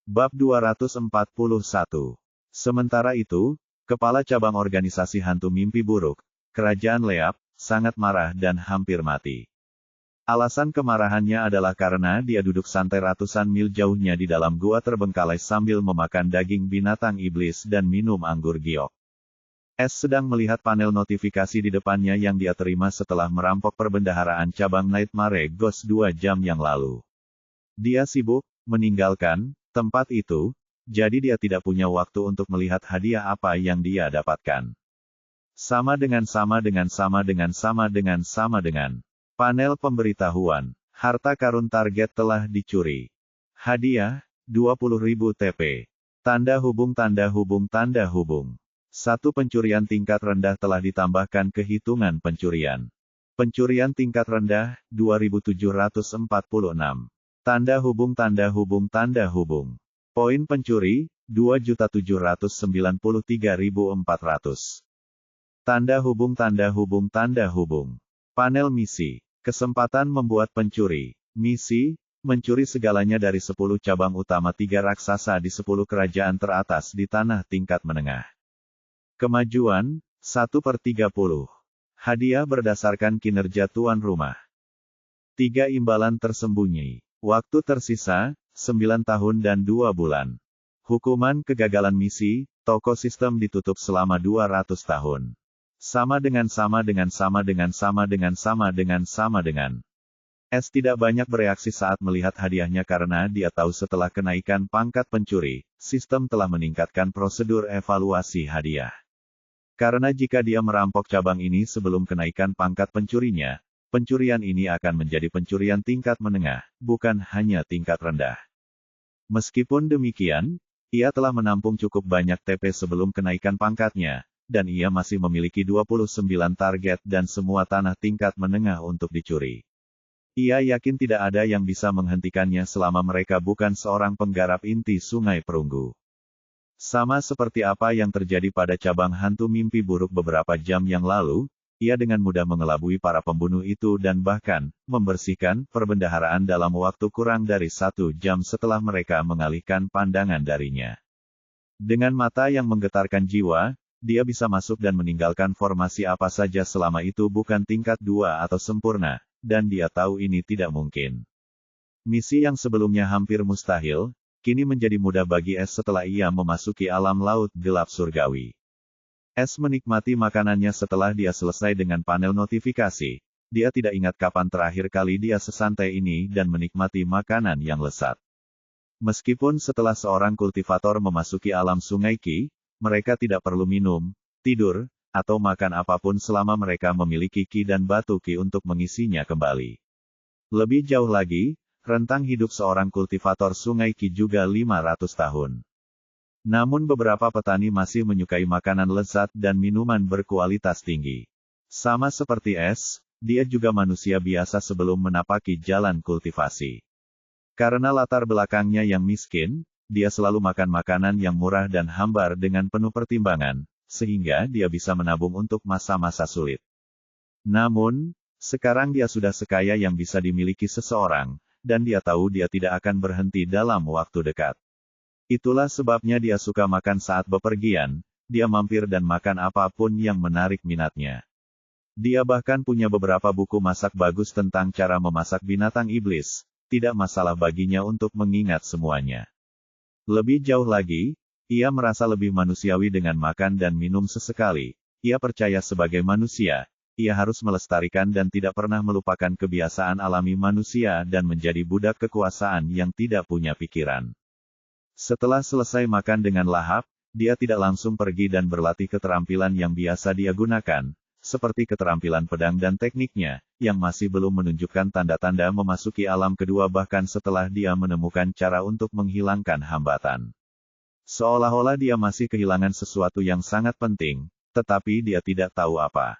Bab 241. Sementara itu, Kepala Cabang Organisasi Hantu Mimpi Buruk, Kerajaan Leap, sangat marah dan hampir mati. Alasan kemarahannya adalah karena dia duduk santai ratusan mil jauhnya di dalam gua terbengkalai sambil memakan daging binatang iblis dan minum anggur giok. S sedang melihat panel notifikasi di depannya yang dia terima setelah merampok perbendaharaan cabang Nightmare Ghost 2 jam yang lalu. Dia sibuk meninggalkan tempat itu, jadi dia tidak punya waktu untuk melihat hadiah apa yang dia dapatkan. Sama dengan panel pemberitahuan, harta karun target telah dicuri. Hadiah, 20.000 TP. Tanda hubung. Satu pencurian tingkat rendah telah ditambahkan ke hitungan pencurian. Pencurian tingkat rendah, 2746. Tanda hubung. Poin pencuri, 2.793.400. Tanda hubung. Panel misi. Kesempatan membuat pencuri. Misi, mencuri segalanya dari 10 cabang utama 3 raksasa di 10 kerajaan teratas di tanah tingkat menengah. Kemajuan, 1/30. Hadiah berdasarkan kinerja tuan rumah. 3 imbalan tersembunyi. Waktu tersisa, 9 tahun dan 2 bulan. Hukuman kegagalan misi, toko sistem ditutup selama 200 tahun. Sama dengan. S tidak banyak bereaksi saat melihat hadiahnya karena dia tahu setelah kenaikan pangkat pencuri, sistem telah meningkatkan prosedur evaluasi hadiah. Karena jika dia merampok cabang ini sebelum kenaikan pangkat pencurinya, pencurian ini akan menjadi pencurian tingkat menengah, bukan hanya tingkat rendah. Meskipun demikian, ia telah menampung cukup banyak TP sebelum kenaikan pangkatnya, dan ia masih memiliki 29 target dan semua tanah tingkat menengah untuk dicuri. Ia yakin tidak ada yang bisa menghentikannya selama mereka bukan seorang penggarap inti Sungai Perunggu. Sama seperti apa yang terjadi pada cabang hantu mimpi buruk beberapa jam yang lalu, ia dengan mudah mengelabui para pembunuh itu dan bahkan membersihkan perbendaharaan dalam waktu kurang dari 1 jam setelah mereka mengalihkan pandangan darinya. Dengan mata yang menggetarkan jiwa, dia bisa masuk dan meninggalkan formasi apa saja selama itu bukan tingkat 2 atau sempurna, dan dia tahu ini tidak mungkin. Misi yang sebelumnya hampir mustahil, kini menjadi mudah bagi S setelah ia memasuki alam laut gelap surgawi. S menikmati makanannya setelah dia selesai dengan panel notifikasi. Dia tidak ingat kapan terakhir kali dia sesantai ini dan menikmati makanan yang lezat. Meskipun setelah seorang kultivator memasuki alam Sungai Ki, mereka tidak perlu minum, tidur, atau makan apapun selama mereka memiliki Ki dan batu Ki untuk mengisinya kembali. Lebih jauh lagi, rentang hidup seorang kultivator Sungai Ki juga 500 tahun. Namun beberapa petani masih menyukai makanan lezat dan minuman berkualitas tinggi. Sama seperti S, dia juga manusia biasa sebelum menapaki jalan kultivasi. Karena latar belakangnya yang miskin, dia selalu makan makanan yang murah dan hambar dengan penuh pertimbangan, sehingga dia bisa menabung untuk masa-masa sulit. Namun, sekarang dia sudah sekaya yang bisa dimiliki seseorang, dan dia tahu dia tidak akan berhenti dalam waktu dekat. Itulah sebabnya dia suka makan saat bepergian, dia mampir dan makan apapun yang menarik minatnya. Dia bahkan punya beberapa buku masak bagus tentang cara memasak binatang iblis, tidak masalah baginya untuk mengingat semuanya. Lebih jauh lagi, ia merasa lebih manusiawi dengan makan dan minum sesekali. Ia percaya sebagai manusia, ia harus melestarikan dan tidak pernah melupakan kebiasaan alami manusia dan menjadi budak kekuasaan yang tidak punya pikiran. Setelah selesai makan dengan lahap, dia tidak langsung pergi dan berlatih keterampilan yang biasa dia gunakan, seperti keterampilan pedang dan tekniknya, yang masih belum menunjukkan tanda-tanda memasuki alam kedua bahkan setelah dia menemukan cara untuk menghilangkan hambatan. Seolah-olah dia masih kehilangan sesuatu yang sangat penting, tetapi dia tidak tahu apa.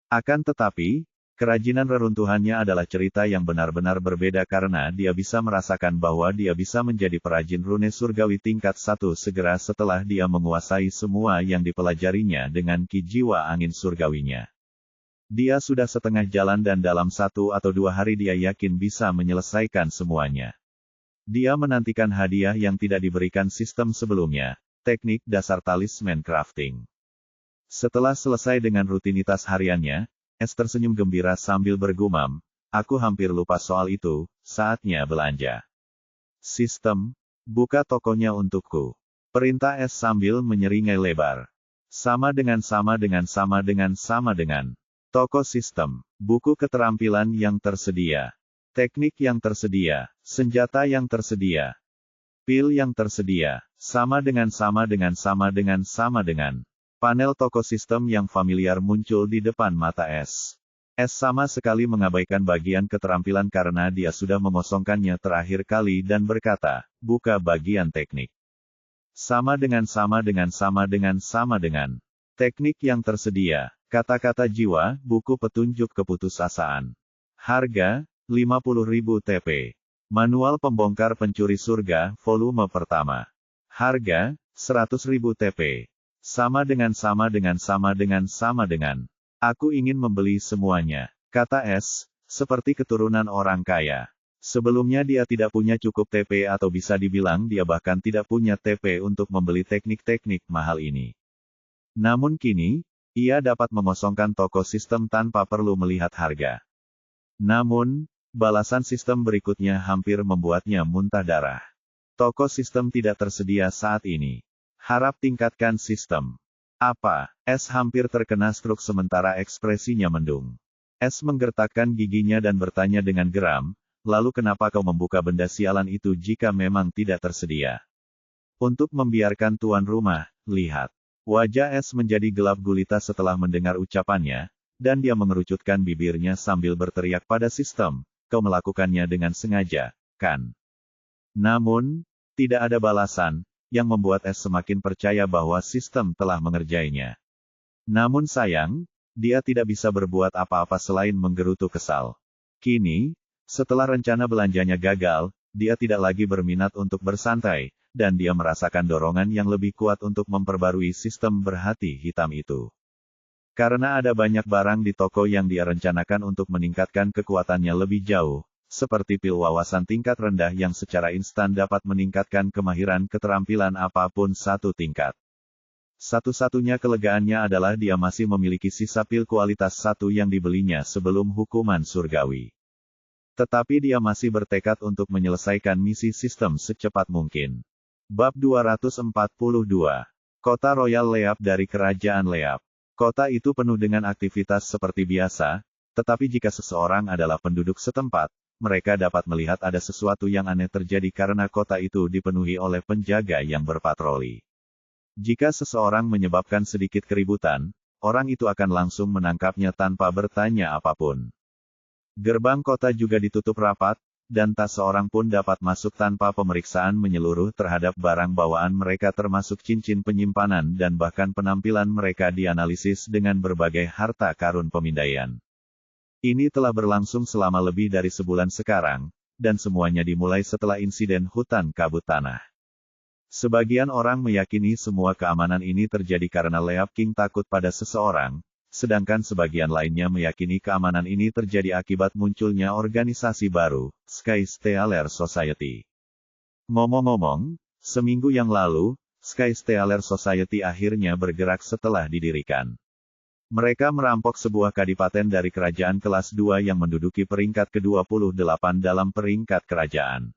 Akan tetapi, kerajinan reruntuhannya adalah cerita yang benar-benar berbeda karena dia bisa merasakan bahwa dia bisa menjadi perajin rune surgawi tingkat 1 segera setelah dia menguasai semua yang dipelajarinya dengan ki jiwa angin surgawinya. Dia sudah setengah jalan dan dalam 1 atau 2 hari dia yakin bisa menyelesaikan semuanya. Dia menantikan hadiah yang tidak diberikan sistem sebelumnya, teknik dasar talisman crafting. Setelah selesai dengan rutinitas hariannya, Es tersenyum gembira sambil bergumam, aku hampir lupa soal itu, saatnya belanja. Sistem, buka tokonya untukku. Perintah Es sambil menyeringai lebar. Sama dengan. Toko sistem, buku keterampilan yang tersedia. Teknik yang tersedia, senjata yang tersedia. Pil yang tersedia, sama dengan. Panel toko sistem yang familiar muncul di depan mata Es. Es sama sekali mengabaikan bagian keterampilan karena dia sudah mengosongkannya terakhir kali dan berkata, buka bagian teknik. Sama dengan. Teknik yang tersedia, kata-kata jiwa, buku petunjuk keputusasaan. Harga, 50.000 TP. Manual pembongkar pencuri surga, volume pertama. Harga, 100.000 TP. Sama dengan. Aku ingin membeli semuanya, kata Es, seperti keturunan orang kaya. Sebelumnya dia tidak punya cukup TP atau bisa dibilang dia bahkan tidak punya TP untuk membeli teknik-teknik mahal ini. Namun kini, ia dapat mengosongkan toko sistem tanpa perlu melihat harga. Namun, balasan sistem berikutnya hampir membuatnya muntah darah. Toko sistem tidak tersedia saat ini. Harap tingkatkan sistem. Apa? Es hampir terkena stroke sementara ekspresinya mendung. Es menggertakkan giginya dan bertanya dengan geram, lalu kenapa kau membuka benda sialan itu jika memang tidak tersedia? Untuk membiarkan tuan rumah, lihat. Wajah Es menjadi gelap gulita setelah mendengar ucapannya, dan dia mengerucutkan bibirnya sambil berteriak pada sistem, kau melakukannya dengan sengaja, kan? Namun, tidak ada balasan, yang membuat Es semakin percaya bahwa sistem telah mengerjainya. Namun sayang, dia tidak bisa berbuat apa-apa selain menggerutu kesal. Kini, setelah rencana belanjanya gagal, dia tidak lagi berminat untuk bersantai, dan dia merasakan dorongan yang lebih kuat untuk memperbarui sistem berhati hitam itu. Karena ada banyak barang di toko yang dia rencanakan untuk meningkatkan kekuatannya lebih jauh, seperti pil wawasan tingkat rendah yang secara instan dapat meningkatkan kemahiran keterampilan apapun satu tingkat. Satu-satunya kelegaannya adalah dia masih memiliki sisa pil kualitas 1 yang dibelinya sebelum hukuman surgawi. Tetapi dia masih bertekad untuk menyelesaikan misi sistem secepat mungkin. Bab 242. Kota Royal Leap dari Kerajaan Leap. Kota itu penuh dengan aktivitas seperti biasa, tetapi jika seseorang adalah penduduk setempat, mereka dapat melihat ada sesuatu yang aneh terjadi karena kota itu dipenuhi oleh penjaga yang berpatroli. Jika seseorang menyebabkan sedikit keributan, orang itu akan langsung menangkapnya tanpa bertanya apapun. Gerbang kota juga ditutup rapat, dan tak seorang pun dapat masuk tanpa pemeriksaan menyeluruh terhadap barang bawaan mereka termasuk cincin penyimpanan dan bahkan penampilan mereka dianalisis dengan berbagai harta karun pemindaian. Ini telah berlangsung selama lebih dari sebulan sekarang, dan semuanya dimulai setelah insiden hutan kabut tanah. Sebagian orang meyakini semua keamanan ini terjadi karena Leap King takut pada seseorang, sedangkan sebagian lainnya meyakini keamanan ini terjadi akibat munculnya organisasi baru, Sky Stealer Society. Ngomong-ngomong, seminggu yang lalu, Sky Stealer Society akhirnya bergerak setelah didirikan. Mereka merampok sebuah kadipaten dari kerajaan kelas 2 yang menduduki peringkat ke-28 dalam peringkat kerajaan.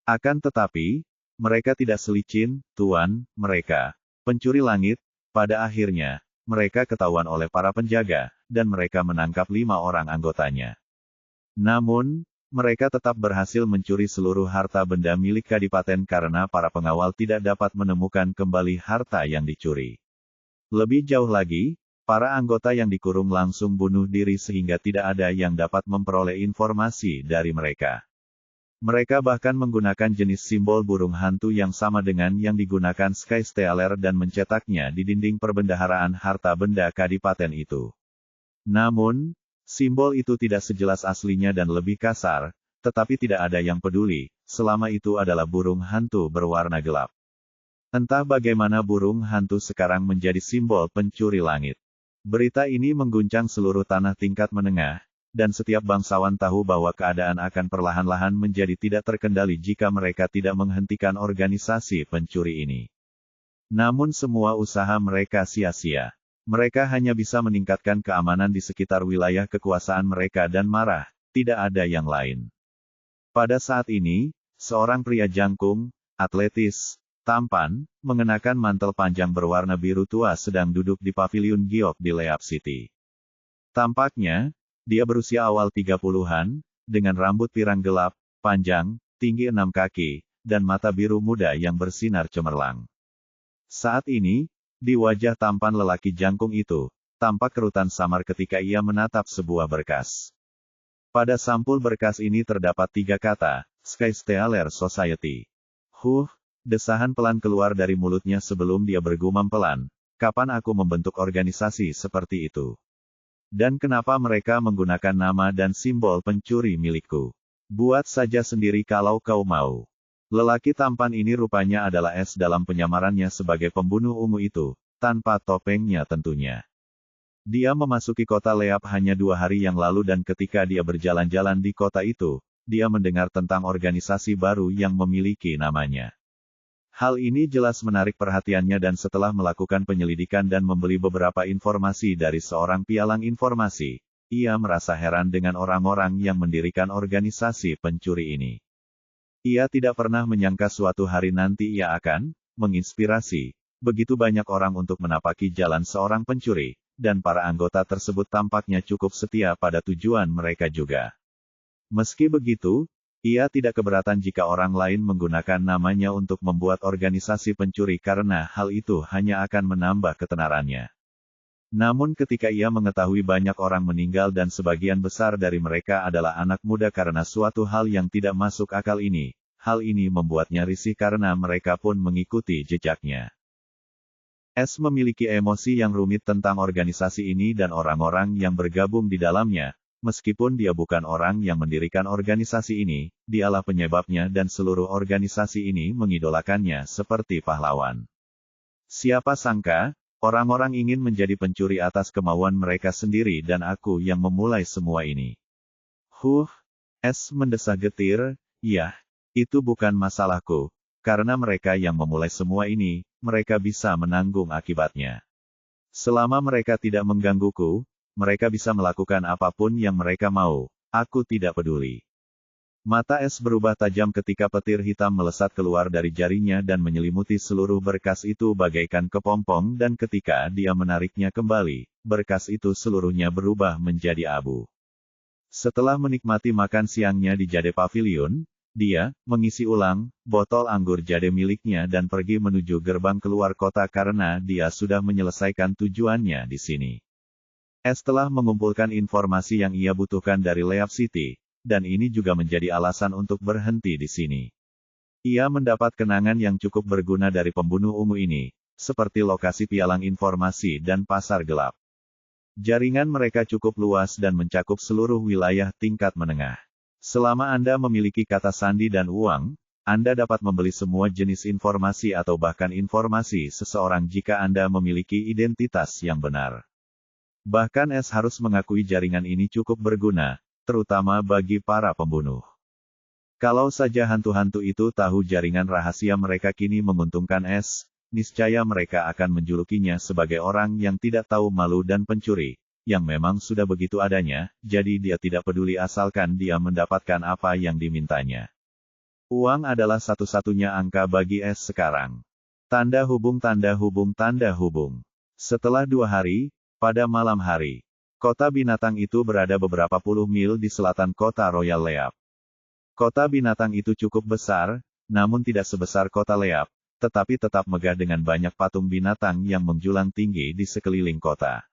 Akan tetapi, mereka tidak selicin, tuan, mereka, pencuri langit, pada akhirnya, mereka ketahuan oleh para penjaga, dan mereka menangkap 5 orang anggotanya. Namun, mereka tetap berhasil mencuri seluruh harta benda milik kadipaten karena para pengawal tidak dapat menemukan kembali harta yang dicuri. Lebih jauh lagi, para anggota yang dikurung langsung bunuh diri sehingga tidak ada yang dapat memperoleh informasi dari mereka. Mereka bahkan menggunakan jenis simbol burung hantu yang sama dengan yang digunakan Sky Stealer dan mencetaknya di dinding perbendaharaan harta benda kadipaten itu. Namun, simbol itu tidak sejelas aslinya dan lebih kasar, tetapi tidak ada yang peduli, selama itu adalah burung hantu berwarna gelap. Entah bagaimana burung hantu sekarang menjadi simbol pencuri langit. Berita ini mengguncang seluruh tanah tingkat menengah, dan setiap bangsawan tahu bahwa keadaan akan perlahan-lahan menjadi tidak terkendali jika mereka tidak menghentikan organisasi pencuri ini. Namun semua usaha mereka sia-sia. Mereka hanya bisa meningkatkan keamanan di sekitar wilayah kekuasaan mereka dan marah, tidak ada yang lain. Pada saat ini, seorang pria jangkung, atletis, tampan, mengenakan mantel panjang berwarna biru tua sedang duduk di paviliun giok di Leap City. Tampaknya, dia berusia awal 30-an, dengan rambut pirang gelap, panjang, tinggi 6 kaki, dan mata biru muda yang bersinar cemerlang. Saat ini, di wajah tampan lelaki jangkung itu, tampak kerutan samar ketika ia menatap sebuah berkas. Pada sampul berkas ini terdapat 3 kata, Skystealer Society. Desahan pelan keluar dari mulutnya sebelum dia bergumam pelan, kapan aku membentuk organisasi seperti itu? Dan kenapa mereka menggunakan nama dan simbol pencuri milikku? Buat saja sendiri kalau kau mau. Lelaki tampan ini rupanya adalah S dalam penyamarannya sebagai pembunuh ungu itu, tanpa topengnya tentunya. Dia memasuki kota Leap hanya 2 hari yang lalu dan ketika dia berjalan-jalan di kota itu, dia mendengar tentang organisasi baru yang memiliki namanya. Hal ini jelas menarik perhatiannya dan setelah melakukan penyelidikan dan membeli beberapa informasi dari seorang pialang informasi, ia merasa heran dengan orang-orang yang mendirikan organisasi pencuri ini. Ia tidak pernah menyangka suatu hari nanti ia akan menginspirasi begitu banyak orang untuk menapaki jalan seorang pencuri, dan para anggota tersebut tampaknya cukup setia pada tujuan mereka juga. Meski begitu, ia tidak keberatan jika orang lain menggunakan namanya untuk membuat organisasi pencuri karena hal itu hanya akan menambah ketenarannya. Namun ketika ia mengetahui banyak orang meninggal dan sebagian besar dari mereka adalah anak muda karena suatu hal yang tidak masuk akal ini, hal ini membuatnya risih karena mereka pun mengikuti jejaknya. S memiliki emosi yang rumit tentang organisasi ini dan orang-orang yang bergabung di dalamnya. Meskipun dia bukan orang yang mendirikan organisasi ini, dialah penyebabnya dan seluruh organisasi ini mengidolakannya seperti pahlawan. Siapa sangka, orang-orang ingin menjadi pencuri atas kemauan mereka sendiri dan aku yang memulai semua ini. S mendesah getir, ya, itu bukan masalahku, karena mereka yang memulai semua ini, mereka bisa menanggung akibatnya. Selama mereka tidak menggangguku, mereka bisa melakukan apapun yang mereka mau, aku tidak peduli. Mata S berubah tajam ketika petir hitam melesat keluar dari jarinya dan menyelimuti seluruh berkas itu bagaikan kepompong dan ketika dia menariknya kembali, berkas itu seluruhnya berubah menjadi abu. Setelah menikmati makan siangnya di Jade Pavilion, dia mengisi ulang botol anggur jade miliknya dan pergi menuju gerbang keluar kota karena dia sudah menyelesaikan tujuannya di sini. Setelah mengumpulkan informasi yang ia butuhkan dari Leap City, dan ini juga menjadi alasan untuk berhenti di sini. Ia mendapat kenangan yang cukup berguna dari pembunuh ungu ini, seperti lokasi pialang informasi dan pasar gelap. Jaringan mereka cukup luas dan mencakup seluruh wilayah tingkat menengah. Selama Anda memiliki kata sandi dan uang, Anda dapat membeli semua jenis informasi atau bahkan informasi seseorang jika Anda memiliki identitas yang benar. Bahkan S harus mengakui jaringan ini cukup berguna, terutama bagi para pembunuh. Kalau saja hantu-hantu itu tahu jaringan rahasia mereka kini menguntungkan S, niscaya mereka akan menjulukinya sebagai orang yang tidak tahu malu dan pencuri, yang memang sudah begitu adanya, jadi dia tidak peduli asalkan dia mendapatkan apa yang dimintanya. Uang adalah satu-satunya angka bagi S sekarang. Tanda hubung tanda hubung tanda hubung. Setelah 2 hari, pada malam hari, kota binatang itu berada beberapa puluh mil di selatan kota Royal Leap. Kota binatang itu cukup besar, namun tidak sebesar kota Leap, tetapi tetap megah dengan banyak patung binatang yang menjulang tinggi di sekeliling kota.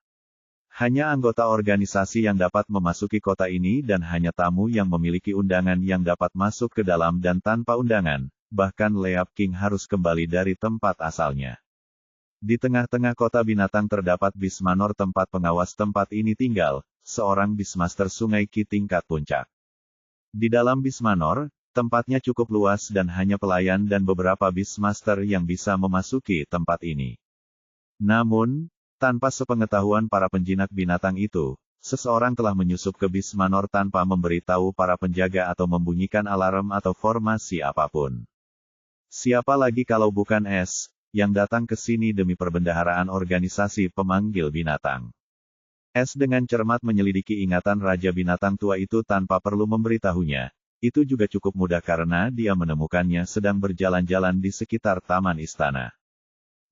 Hanya anggota organisasi yang dapat memasuki kota ini dan hanya tamu yang memiliki undangan yang dapat masuk ke dalam dan tanpa undangan, bahkan Leap King harus kembali dari tempat asalnya. Di tengah-tengah kota binatang terdapat Beast Manor tempat pengawas tempat ini tinggal, seorang Beastmaster Sungai Ki tingkat puncak. Di dalam Beast Manor, tempatnya cukup luas dan hanya pelayan dan beberapa Beastmaster yang bisa memasuki tempat ini. Namun, tanpa sepengetahuan para penjinak binatang itu, seseorang telah menyusup ke bis Manor tanpa memberitahu para penjaga atau membunyikan alarm atau formasi apapun. Siapa lagi kalau bukan S, yang datang ke sini demi perbendaharaan organisasi pemanggil binatang. S dengan cermat menyelidiki ingatan Raja Binatang Tua itu tanpa perlu memberitahunya. Itu juga cukup mudah karena dia menemukannya sedang berjalan-jalan di sekitar taman istana.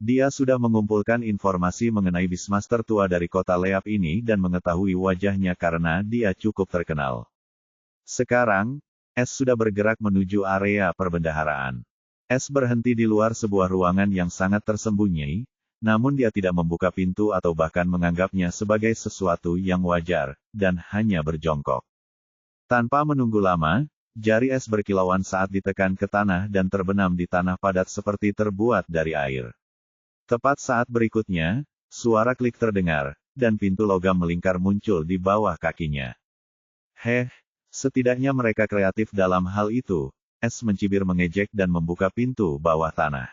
Dia sudah mengumpulkan informasi mengenai Beastmaster tua dari kota Leap ini dan mengetahui wajahnya karena dia cukup terkenal. Sekarang, S sudah bergerak menuju area perbendaharaan. S berhenti di luar sebuah ruangan yang sangat tersembunyi, namun dia tidak membuka pintu atau bahkan menganggapnya sebagai sesuatu yang wajar, dan hanya berjongkok. Tanpa menunggu lama, jari S berkilauan saat ditekan ke tanah dan terbenam di tanah padat seperti terbuat dari air. Tepat saat berikutnya, suara klik terdengar, dan pintu logam melingkar muncul di bawah kakinya. Setidaknya mereka kreatif dalam hal itu. S mencibir mengejek dan membuka pintu bawah tanah.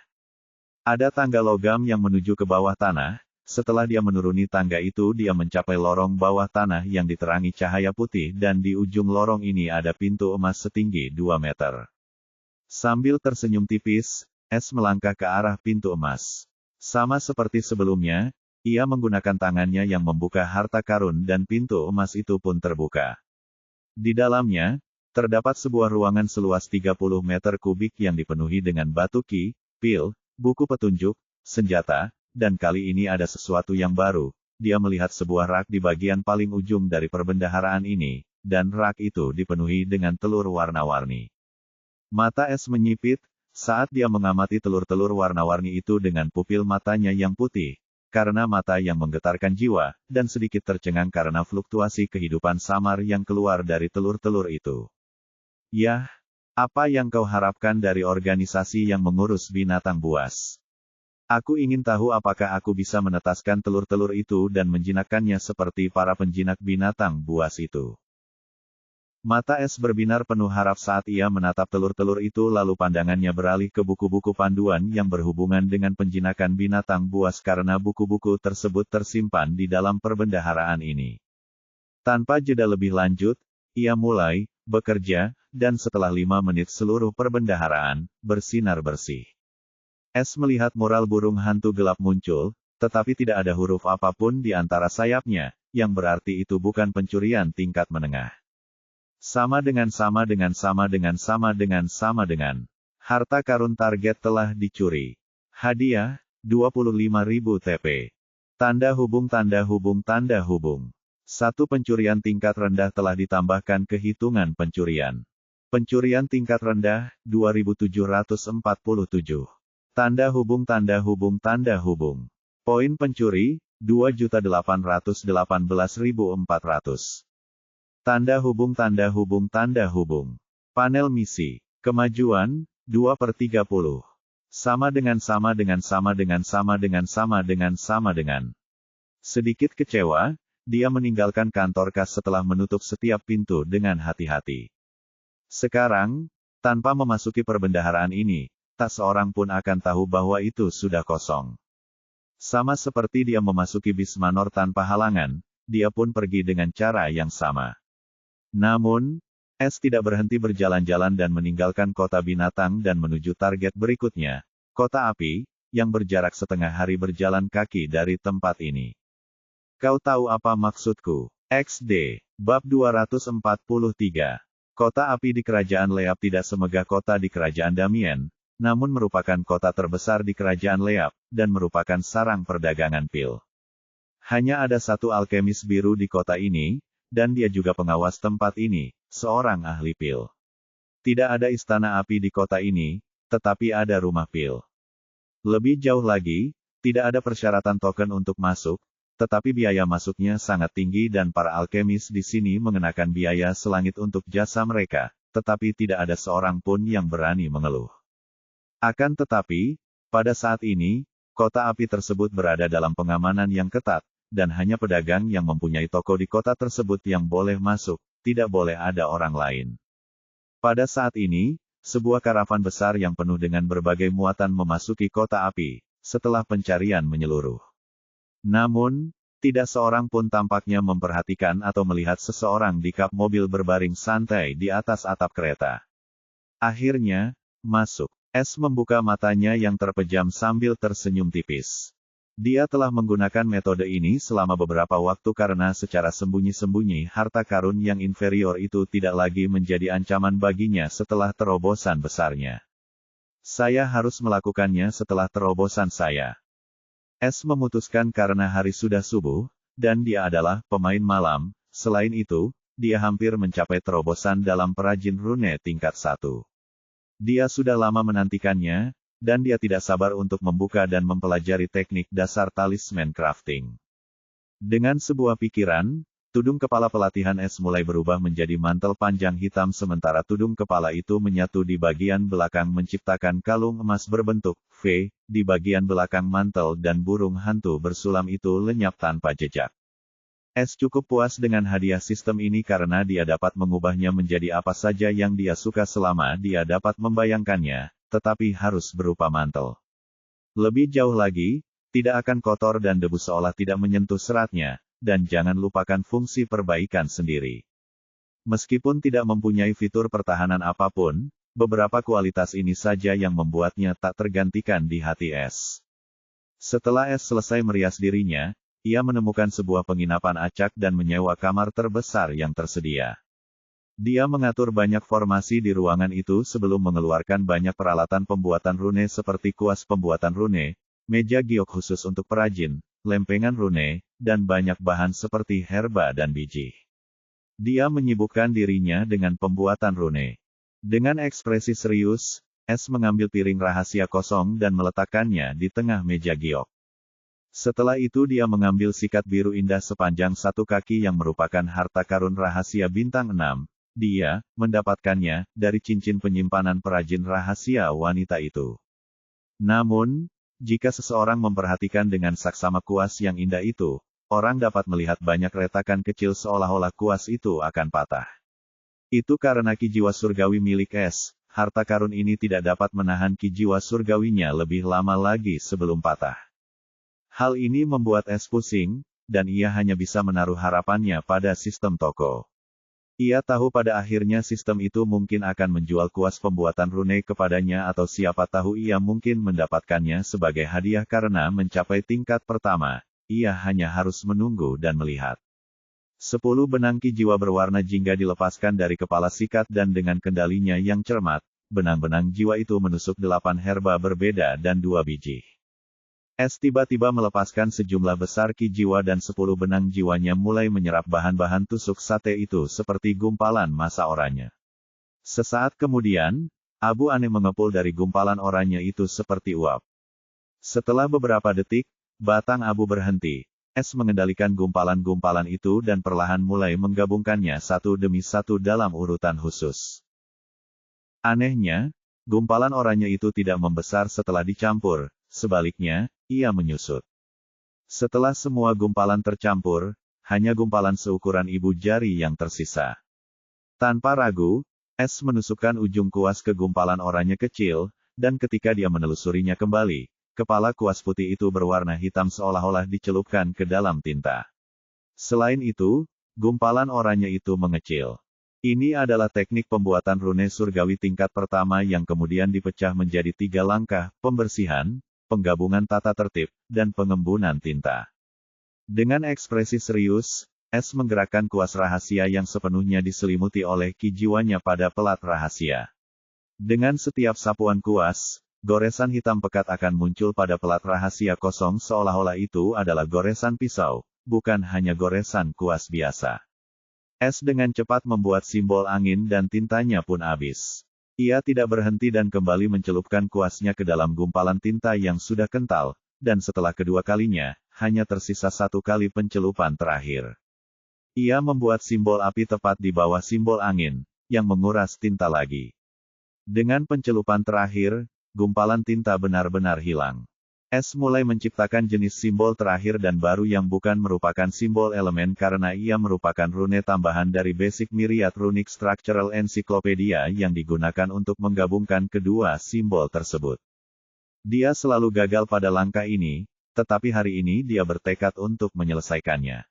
Ada tangga logam yang menuju ke bawah tanah. Setelah dia menuruni tangga itu, dia mencapai lorong bawah tanah yang diterangi cahaya putih dan di ujung lorong ini ada pintu emas setinggi 2 meter. Sambil tersenyum tipis, S melangkah ke arah pintu emas. Sama seperti sebelumnya, ia menggunakan tangannya yang membuka harta karun dan pintu emas itu pun terbuka. Di dalamnya, terdapat sebuah ruangan seluas 30 meter kubik yang dipenuhi dengan batu ki, pil, buku petunjuk, senjata, dan kali ini ada sesuatu yang baru. Dia melihat sebuah rak di bagian paling ujung dari perbendaharaan ini, dan rak itu dipenuhi dengan telur warna-warni. Mata S menyipit, saat dia mengamati telur-telur warna-warni itu dengan pupil matanya yang putih, karena mata yang menggetarkan jiwa, dan sedikit tercengang karena fluktuasi kehidupan samar yang keluar dari telur-telur itu. Yah, apa yang kau harapkan dari organisasi yang mengurus binatang buas? Aku ingin tahu apakah aku bisa menetaskan telur-telur itu dan menjinakkannya seperti para penjinak binatang buas itu. Mata S berbinar penuh harap saat ia menatap telur-telur itu lalu pandangannya beralih ke buku-buku panduan yang berhubungan dengan penjinakan binatang buas karena buku-buku tersebut tersimpan di dalam perbendaharaan ini. Tanpa jeda lebih lanjut, ia mulai bekerja, dan setelah 5 menit seluruh perbendaharaan bersinar bersih. S melihat mural burung hantu gelap muncul, tetapi tidak ada huruf apapun di antara sayapnya, yang berarti itu bukan pencurian tingkat menengah. Sama dengan. Harta karun target telah dicuri. Hadiah, 25.000 TP. Tanda hubung. Satu pencurian tingkat rendah telah ditambahkan ke hitungan pencurian. Pencurian tingkat rendah, 2747. Tanda hubung. Poin pencuri, 2.818.400. Tanda hubung. Panel misi. Kemajuan, 2/30. Sama dengan. Sedikit kecewa, dia meninggalkan kantor kas setelah menutup setiap pintu dengan hati-hati. Sekarang, tanpa memasuki perbendaharaan ini, tak seorang pun akan tahu bahwa itu sudah kosong. Sama seperti dia memasuki bis Manor tanpa halangan, dia pun pergi dengan cara yang sama. Namun, S tidak berhenti berjalan-jalan dan meninggalkan kota binatang dan menuju target berikutnya, kota api, yang berjarak setengah hari berjalan kaki dari tempat ini. Kau tahu apa maksudku? XD. Bab 243. Kota api di Kerajaan Leap tidak semegah kota di Kerajaan Damien, namun merupakan kota terbesar di Kerajaan Leap, dan merupakan sarang perdagangan pil. Hanya ada satu alkemis biru di kota ini, dan dia juga pengawas tempat ini, seorang ahli pil. Tidak ada istana api di kota ini, tetapi ada rumah pil. Lebih jauh lagi, tidak ada persyaratan token untuk masuk, tetapi biaya masuknya sangat tinggi dan para alkemis di sini mengenakan biaya selangit untuk jasa mereka, tetapi tidak ada seorang pun yang berani mengeluh. Akan tetapi, pada saat ini, kota api tersebut berada dalam pengamanan yang ketat, dan hanya pedagang yang mempunyai toko di kota tersebut yang boleh masuk, tidak boleh ada orang lain. Pada saat ini, sebuah karavan besar yang penuh dengan berbagai muatan memasuki kota api, setelah pencarian menyeluruh. Namun, Tidak seorang pun tampaknya memperhatikan atau melihat seseorang di kap mobil berbaring santai di atas atap kereta. Akhirnya, masuk. S membuka matanya yang terpejam sambil tersenyum tipis. Dia telah menggunakan metode ini selama beberapa waktu karena secara sembunyi-sembunyi harta karun yang inferior itu tidak lagi menjadi ancaman baginya setelah terobosan besarnya. Saya harus melakukannya setelah terobosan saya. S memutuskan karena hari sudah subuh, dan dia adalah pemain malam. Selain itu, dia hampir mencapai terobosan dalam perajin rune tingkat 1. Dia sudah lama menantikannya, dan dia tidak sabar untuk membuka dan mempelajari teknik dasar talisman crafting. Dengan sebuah pikiran, tudung kepala pelatihan S mulai berubah menjadi mantel panjang hitam sementara tudung kepala itu menyatu di bagian belakang menciptakan kalung emas berbentuk V, di bagian belakang mantel dan burung hantu bersulam itu lenyap tanpa jejak. S cukup puas dengan hadiah sistem ini karena dia dapat mengubahnya menjadi apa saja yang dia suka selama dia dapat membayangkannya, tetapi harus berupa mantel. Lebih jauh lagi, tidak akan kotor dan debu seolah tidak menyentuh seratnya, dan jangan lupakan fungsi perbaikan sendiri. Meskipun tidak mempunyai fitur pertahanan apapun, beberapa kualitas ini saja yang membuatnya tak tergantikan di hati S. Setelah S selesai merias dirinya, ia menemukan sebuah penginapan acak dan menyewa kamar terbesar yang tersedia. Dia mengatur banyak formasi di ruangan itu sebelum mengeluarkan banyak peralatan pembuatan rune seperti kuas pembuatan rune, meja giok khusus untuk perajin, lempengan rune, dan banyak bahan seperti herba dan biji. Dia menyibukkan dirinya dengan pembuatan rune. Dengan ekspresi serius, S mengambil piring rahasia kosong dan meletakkannya di tengah meja giok. Setelah itu dia mengambil sikat biru indah sepanjang 1 kaki yang merupakan harta karun rahasia bintang 6. Dia mendapatkannya dari cincin penyimpanan perajin rahasia wanita itu. Namun, jika seseorang memperhatikan dengan saksama kuas yang indah itu, orang dapat melihat banyak retakan kecil seolah-olah kuas itu akan patah. Itu karena ki jiwa surgawi milik S, harta karun ini tidak dapat menahan ki jiwa surgawinya lebih lama lagi sebelum patah. Hal ini membuat S pusing, dan ia hanya bisa menaruh harapannya pada sistem toko. Ia tahu pada akhirnya sistem itu mungkin akan menjual kuas pembuatan rune kepadanya atau siapa tahu ia mungkin mendapatkannya sebagai hadiah karena mencapai tingkat pertama. Ia hanya harus menunggu dan melihat. 10 benang ki jiwa berwarna jingga dilepaskan dari kepala sikat dan dengan kendalinya yang cermat, benang-benang jiwa itu menusuk 8 herba berbeda dan 2 biji. S tiba-tiba melepaskan sejumlah besar ki jiwa dan 10 benang jiwanya mulai menyerap bahan-bahan tusuk sate itu seperti gumpalan massa oranye. Sesaat kemudian, abu aneh mengepul dari gumpalan oranye itu seperti uap. Setelah beberapa detik, batang abu berhenti. S mengendalikan gumpalan-gumpalan itu dan perlahan mulai menggabungkannya satu demi satu dalam urutan khusus. Anehnya, gumpalan oranye itu tidak membesar setelah dicampur, sebaliknya, ia menyusut. Setelah semua gumpalan tercampur, hanya gumpalan seukuran ibu jari yang tersisa. Tanpa ragu, S menusukkan ujung kuas ke gumpalan oranye kecil, dan ketika dia menelusurinya kembali, kepala kuas putih itu berwarna hitam seolah-olah dicelupkan ke dalam tinta. Selain itu, gumpalan oranye itu mengecil. Ini adalah teknik pembuatan rune surgawi tingkat pertama yang kemudian dipecah menjadi 3 langkah, pembersihan, penggabungan tata tertib, dan pengembunan tinta. Dengan ekspresi serius, S menggerakkan kuas rahasia yang sepenuhnya diselimuti oleh ki jiwanya pada pelat rahasia. Dengan setiap sapuan kuas, goresan hitam pekat akan muncul pada pelat rahasia kosong seolah-olah itu adalah goresan pisau, bukan hanya goresan kuas biasa. S dengan cepat membuat simbol angin dan tintanya pun habis. Ia tidak berhenti dan kembali mencelupkan kuasnya ke dalam gumpalan tinta yang sudah kental, dan setelah kedua kalinya, hanya tersisa 1 kali pencelupan terakhir. Ia membuat simbol api tepat di bawah simbol angin, yang menguras tinta lagi. Dengan pencelupan terakhir, gumpalan tinta benar-benar hilang. S mulai menciptakan jenis simbol terakhir dan baru yang bukan merupakan simbol elemen karena ia merupakan rune tambahan dari Basic Myriad Runic Structural Encyclopedia yang digunakan untuk menggabungkan kedua simbol tersebut. Dia selalu gagal pada langkah ini, tetapi hari ini dia bertekad untuk menyelesaikannya.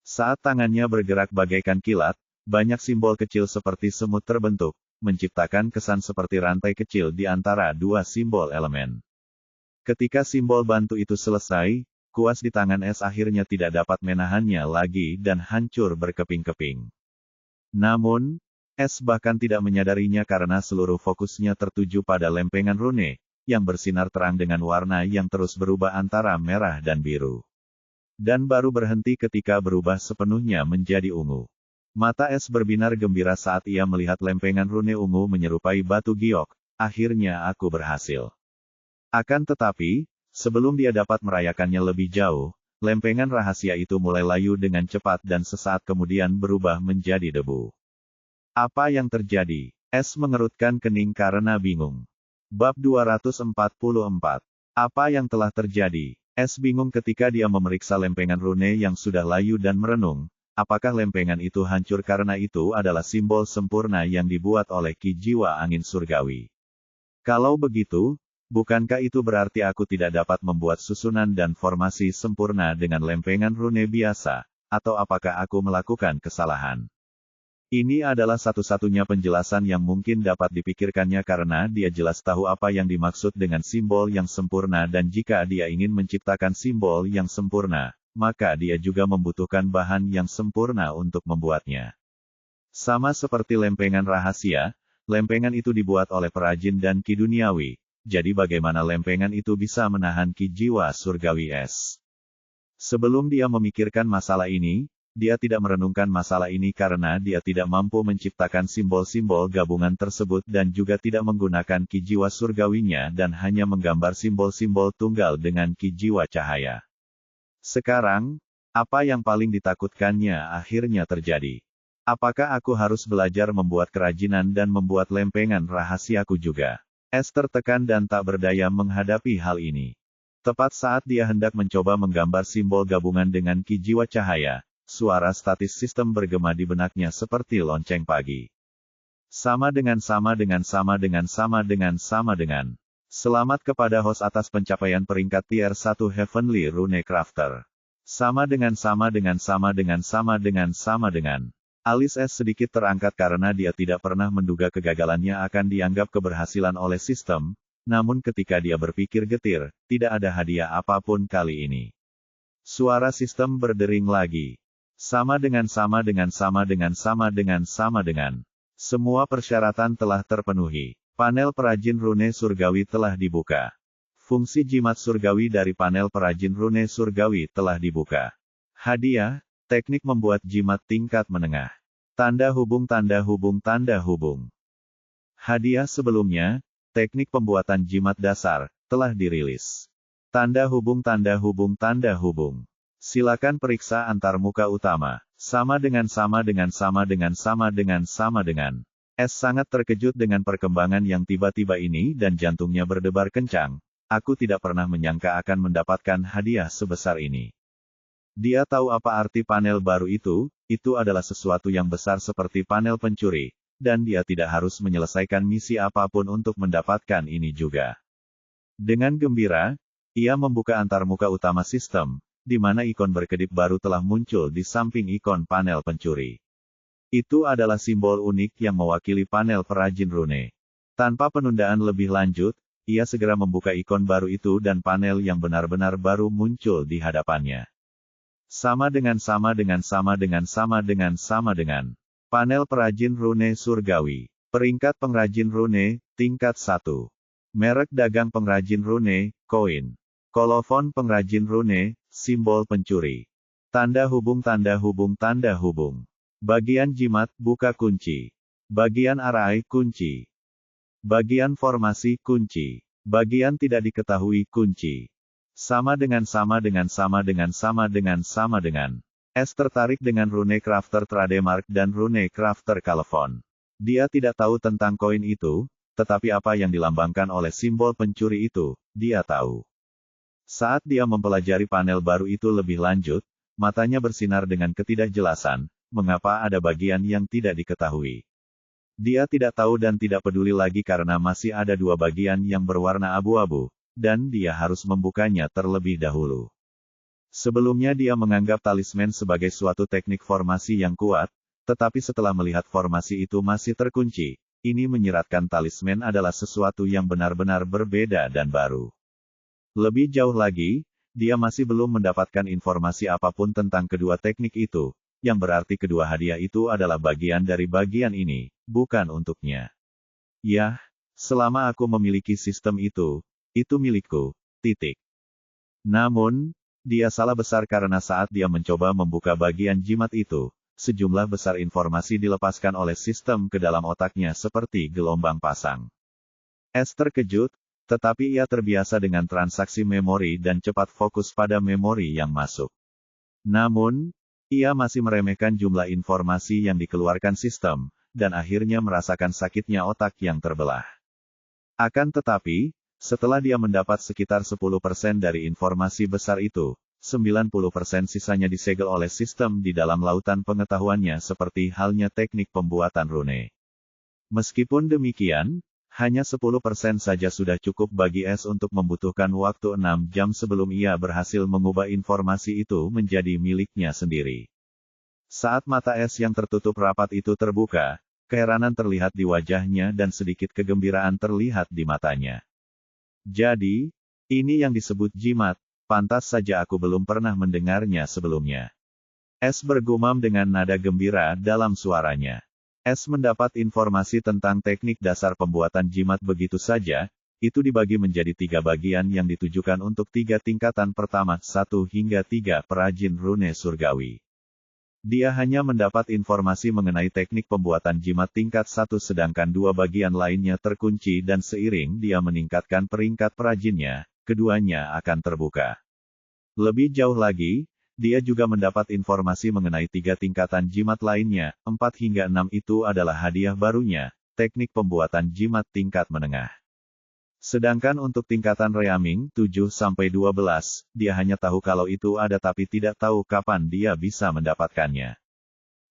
Saat tangannya bergerak bagaikan kilat, banyak simbol kecil seperti semut terbentuk, menciptakan kesan seperti rantai kecil di antara dua simbol elemen. Ketika simbol bantu itu selesai, kuas di tangan es akhirnya tidak dapat menahannya lagi dan hancur berkeping-keping. Namun, es bahkan tidak menyadarinya karena seluruh fokusnya tertuju pada lempengan rune, yang bersinar terang dengan warna yang terus berubah antara merah dan biru. Dan baru berhenti ketika berubah sepenuhnya menjadi ungu. Mata es berbinar gembira saat ia melihat lempengan rune ungu menyerupai batu giok. Akhirnya aku berhasil. Akan tetapi, sebelum dia dapat merayakannya lebih jauh, lempengan rahasia itu mulai layu dengan cepat dan sesaat kemudian berubah menjadi debu. Apa yang terjadi? Es mengerutkan kening karena bingung. Bab 244. Apa yang telah terjadi? Es bingung ketika dia memeriksa lempengan rune yang sudah layu dan merenung. Apakah lempengan itu hancur karena itu adalah simbol sempurna yang dibuat oleh Ki Jiwa Angin Surgawi? Kalau begitu, bukankah itu berarti aku tidak dapat membuat susunan dan formasi sempurna dengan lempengan rune biasa, atau apakah aku melakukan kesalahan? Ini adalah satu-satunya penjelasan yang mungkin dapat dipikirkannya karena dia jelas tahu apa yang dimaksud dengan simbol yang sempurna dan jika dia ingin menciptakan simbol yang sempurna, maka dia juga membutuhkan bahan yang sempurna untuk membuatnya. Sama seperti lempengan rahasia, lempengan itu dibuat oleh perajin dan Ki Duniawi, jadi bagaimana lempengan itu bisa menahan Ki Jiwa Surgawi es? Sebelum dia memikirkan masalah ini, dia tidak merenungkan masalah ini karena dia tidak mampu menciptakan simbol-simbol gabungan tersebut dan juga tidak menggunakan Ki Jiwa Surgawinya dan hanya menggambar simbol-simbol tunggal dengan Ki Jiwa Cahaya. Sekarang, apa yang paling ditakutkannya akhirnya terjadi. Apakah aku harus belajar membuat kerajinan dan membuat lempengan rahasiaku juga? Es tertekan dan tak berdaya menghadapi hal ini. Tepat saat dia hendak mencoba menggambar simbol gabungan dengan Ki Jiwa Cahaya, suara statis sistem bergema di benaknya seperti lonceng pagi. Sama dengan. Selamat kepada host atas pencapaian peringkat tier 1 Heavenly Rune Crafter. Sama dengan. Alis es sedikit terangkat karena dia tidak pernah menduga kegagalannya akan dianggap keberhasilan oleh sistem, namun ketika dia berpikir getir, tidak ada hadiah apapun kali ini. Suara sistem berdering lagi. Sama dengan. Semua persyaratan telah terpenuhi. Panel perajin rune surgawi telah dibuka. Fungsi jimat surgawi dari panel perajin rune surgawi telah dibuka. Hadiah, teknik membuat jimat tingkat menengah. Tanda hubung. Hadiah sebelumnya, teknik pembuatan jimat dasar, telah dirilis. Tanda hubung. Silakan periksa antarmuka utama. Sama dengan. Es sangat terkejut dengan perkembangan yang tiba-tiba ini dan jantungnya berdebar kencang. Aku tidak pernah menyangka akan mendapatkan hadiah sebesar ini. Dia tahu apa arti panel baru itu adalah sesuatu yang besar seperti panel pencuri, dan dia tidak harus menyelesaikan misi apapun untuk mendapatkan ini juga. Dengan gembira, ia membuka antarmuka utama sistem, di mana ikon berkedip baru telah muncul di samping ikon panel pencuri. Itu adalah simbol unik yang mewakili panel perajin rune. Tanpa penundaan lebih lanjut, ia segera membuka ikon baru itu dan panel yang benar-benar baru muncul di hadapannya. Sama dengan. Panel perajin rune surgawi. Peringkat pengrajin rune, tingkat 1. Merek dagang pengrajin rune, koin. Kolofon pengrajin rune, simbol pencuri. Tanda hubung. Bagian jimat, buka kunci. Bagian arai, kunci. Bagian formasi, kunci. Bagian tidak diketahui, kunci. Sama dengan. Es tertarik dengan Rune Crafter Trademark dan Rune Crafter Kalefon. Dia tidak tahu tentang koin itu, tetapi apa yang dilambangkan oleh simbol pencuri itu, dia tahu. Saat dia mempelajari panel baru itu lebih lanjut, matanya bersinar dengan ketidakjelasan, mengapa ada bagian yang tidak diketahui. Dia tidak tahu dan tidak peduli lagi karena masih ada dua bagian yang berwarna abu-abu, dan dia harus membukanya terlebih dahulu. Sebelumnya dia menganggap talisman sebagai suatu teknik formasi yang kuat, tetapi setelah melihat formasi itu masih terkunci, ini menyiratkan talisman adalah sesuatu yang benar-benar berbeda dan baru. Lebih jauh lagi, dia masih belum mendapatkan informasi apapun tentang kedua teknik itu, yang berarti kedua hadiah itu adalah bagian dari bagian ini, bukan untuknya. Yah, selama aku memiliki sistem itu milikku, titik. Namun, dia salah besar karena saat dia mencoba membuka bagian jimat itu, sejumlah besar informasi dilepaskan oleh sistem ke dalam otaknya seperti gelombang pasang. S terkejut, tetapi ia terbiasa dengan transaksi memori dan cepat fokus pada memori yang masuk. Namun, ia masih meremehkan jumlah informasi yang dikeluarkan sistem, dan akhirnya merasakan sakitnya otak yang terbelah. Akan tetapi, setelah dia mendapat sekitar 10% dari informasi besar itu, 90% sisanya disegel oleh sistem di dalam lautan pengetahuannya seperti halnya teknik pembuatan rune. Meskipun demikian, hanya 10% saja sudah cukup bagi S untuk membutuhkan waktu 6 jam sebelum ia berhasil mengubah informasi itu menjadi miliknya sendiri. Saat mata S yang tertutup rapat itu terbuka, keheranan terlihat di wajahnya dan sedikit kegembiraan terlihat di matanya. Jadi, ini yang disebut jimat, pantas saja aku belum pernah mendengarnya sebelumnya. S bergumam dengan nada gembira dalam suaranya. S mendapat informasi tentang teknik dasar pembuatan jimat begitu saja, itu dibagi menjadi 3 bagian yang ditujukan untuk 3 tingkatan pertama 1 hingga 3 perajin rune surgawi. Dia hanya mendapat informasi mengenai teknik pembuatan jimat tingkat 1 sedangkan 2 bagian lainnya terkunci dan seiring dia meningkatkan peringkat perajinnya, keduanya akan terbuka. Lebih jauh lagi, dia juga mendapat informasi mengenai 3 tingkatan jimat lainnya, 4 hingga 6 itu adalah hadiah barunya, teknik pembuatan jimat tingkat menengah. Sedangkan untuk tingkatan reaming, 7-12, dia hanya tahu kalau itu ada tapi tidak tahu kapan dia bisa mendapatkannya.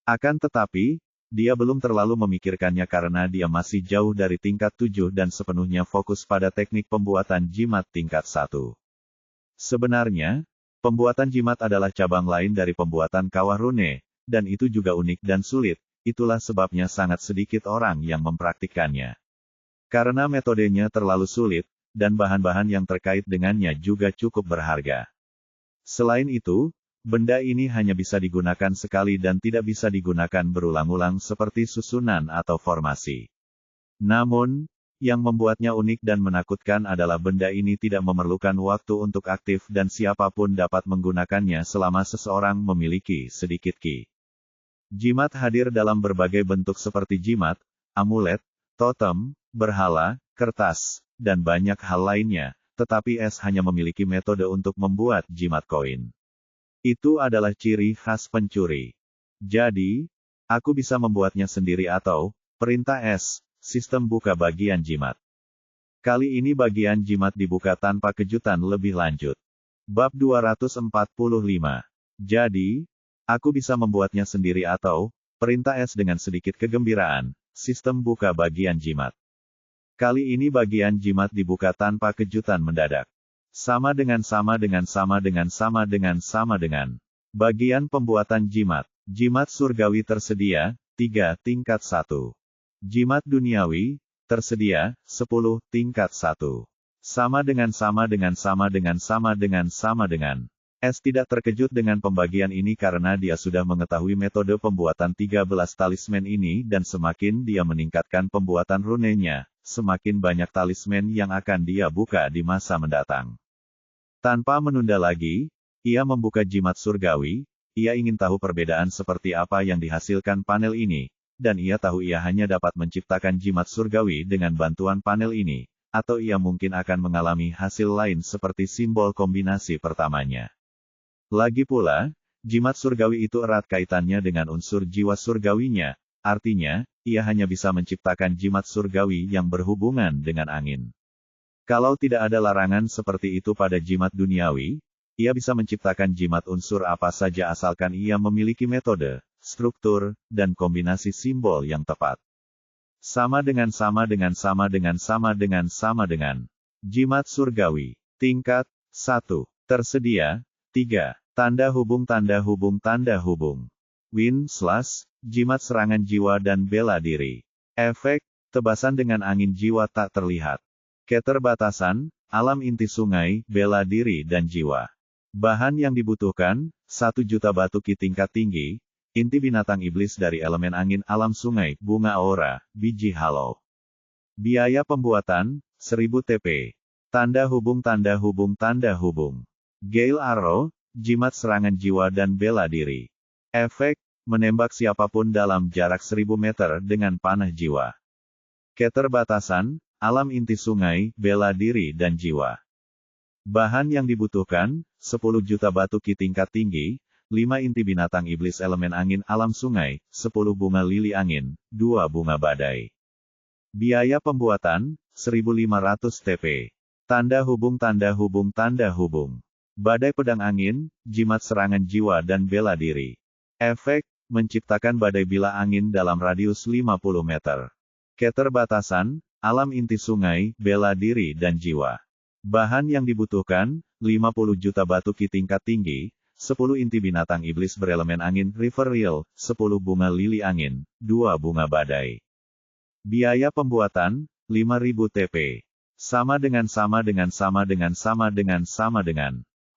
Akan tetapi, dia belum terlalu memikirkannya karena dia masih jauh dari tingkat 7 dan sepenuhnya fokus pada teknik pembuatan jimat tingkat 1. Sebenarnya, pembuatan jimat adalah cabang lain dari pembuatan kawah rune, dan itu juga unik dan sulit, itulah sebabnya sangat sedikit orang yang mempraktikkannya. Karena metodenya terlalu sulit, dan bahan-bahan yang terkait dengannya juga cukup berharga. Selain itu, benda ini hanya bisa digunakan sekali dan tidak bisa digunakan berulang-ulang seperti susunan atau formasi. Namun, yang membuatnya unik dan menakutkan adalah benda ini tidak memerlukan waktu untuk aktif dan siapapun dapat menggunakannya selama seseorang memiliki sedikit ki. Jimat hadir dalam berbagai bentuk seperti jimat, amulet, totem, berhala, kertas, dan banyak hal lainnya, tetapi S hanya memiliki metode untuk membuat jimat koin. Itu adalah ciri khas pencuri. Jadi, aku bisa membuatnya sendiri atau, perintah S, sistem buka bagian jimat. Kali ini bagian jimat dibuka tanpa kejutan lebih lanjut. Bab 245. Jadi, aku bisa membuatnya sendiri atau, perintah S dengan sedikit kegembiraan, sistem buka bagian jimat. Kali ini bagian jimat dibuka tanpa kejutan mendadak. Sama dengan. Bagian pembuatan jimat. Jimat surgawi tersedia, 3 tingkat 1. Jimat duniawi, tersedia, 10 tingkat 1. Sama dengan. S tidak terkejut dengan pembagian ini karena dia sudah mengetahui metode pembuatan 13 talisman ini dan semakin dia meningkatkan pembuatan runenya, semakin banyak talisman yang akan dia buka di masa mendatang. Tanpa menunda lagi, ia membuka jimat surgawi, ia ingin tahu perbedaan seperti apa yang dihasilkan panel ini, dan ia tahu ia hanya dapat menciptakan jimat surgawi dengan bantuan panel ini, atau ia mungkin akan mengalami hasil lain seperti simbol kombinasi pertamanya. Lagi pula, jimat surgawi itu erat kaitannya dengan unsur jiwa surgawinya, artinya, ia hanya bisa menciptakan jimat surgawi yang berhubungan dengan angin. Kalau tidak ada larangan seperti itu pada jimat duniawi, ia bisa menciptakan jimat unsur apa saja asalkan ia memiliki metode, struktur, dan kombinasi simbol yang tepat. Sama dengan. Jimat surgawi. Tingkat 1. Tersedia 3. Tanda hubung tanda hubung tanda hubung. Win slash, jimat serangan jiwa dan bela diri. Efek, tebasan dengan angin jiwa tak terlihat. Keterbatasan, alam inti sungai, bela diri dan jiwa. Bahan yang dibutuhkan, 1 juta batu ki tingkat tinggi, inti binatang iblis dari elemen angin alam sungai, bunga aura, biji halau. Biaya pembuatan, 1000 TP. Tanda hubung tanda hubung tanda hubung. Gale Arrow, jimat serangan jiwa dan bela diri. Efek, menembak siapapun dalam jarak 1000 meter dengan panah jiwa. Keterbatasan, alam inti sungai, bela diri dan jiwa. Bahan yang dibutuhkan, 10 juta batu ki tingkat tinggi, 5 inti binatang iblis elemen angin alam sungai, 10 bunga lili angin, 2 bunga badai. Biaya pembuatan, 1500 TP. Tanda hubung tanda hubung tanda hubung. Badai pedang angin, jimat serangan jiwa dan bela diri. Efek, menciptakan badai bila angin dalam radius 50 meter. Keterbatasan, alam inti sungai, bela diri dan jiwa. Bahan yang dibutuhkan, 50 juta batu ki tingkat tinggi, 10 inti binatang iblis berelemen angin river real, 10 bunga lili angin, 2 bunga badai. Biaya pembuatan, 5000 TP. Sama dengan.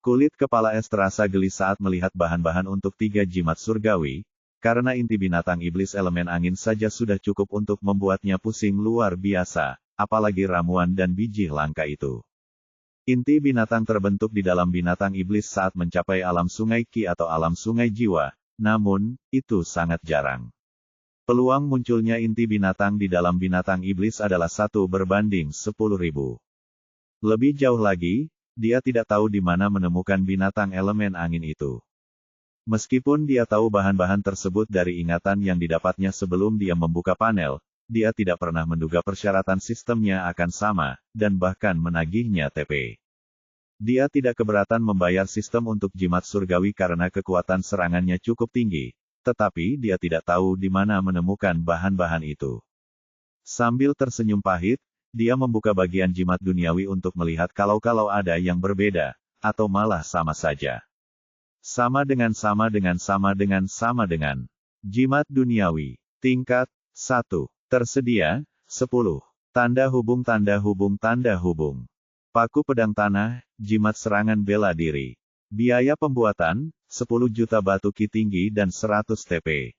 Kulit kepala es terasa geli saat melihat bahan-bahan untuk 3 jimat surgawi, karena inti binatang iblis elemen angin saja sudah cukup untuk membuatnya pusing luar biasa, apalagi ramuan dan biji langka itu. Inti binatang terbentuk di dalam binatang iblis saat mencapai alam sungai ki atau alam sungai jiwa, namun, itu sangat jarang. Peluang munculnya inti binatang di dalam binatang iblis adalah 1:10.000. Lebih jauh lagi, dia tidak tahu di mana menemukan binatang elemen angin itu. Meskipun dia tahu bahan-bahan tersebut dari ingatan yang didapatnya sebelum dia membuka panel, dia tidak pernah menduga persyaratan sistemnya akan sama, dan bahkan menagihnya TP. Dia tidak keberatan membayar sistem untuk jimat surgawi karena kekuatan serangannya cukup tinggi, tetapi dia tidak tahu di mana menemukan bahan-bahan itu. Sambil tersenyum pahit, dia membuka bagian jimat duniawi untuk melihat kalau ada yang berbeda, atau malah sama saja. Sama dengan. Jimat duniawi. Tingkat 1. Tersedia 10. Tanda hubung tanda hubung tanda hubung. Paku pedang tanah, jimat serangan bela diri. Biaya pembuatan, 10 juta batu ki tinggi dan 100 TP.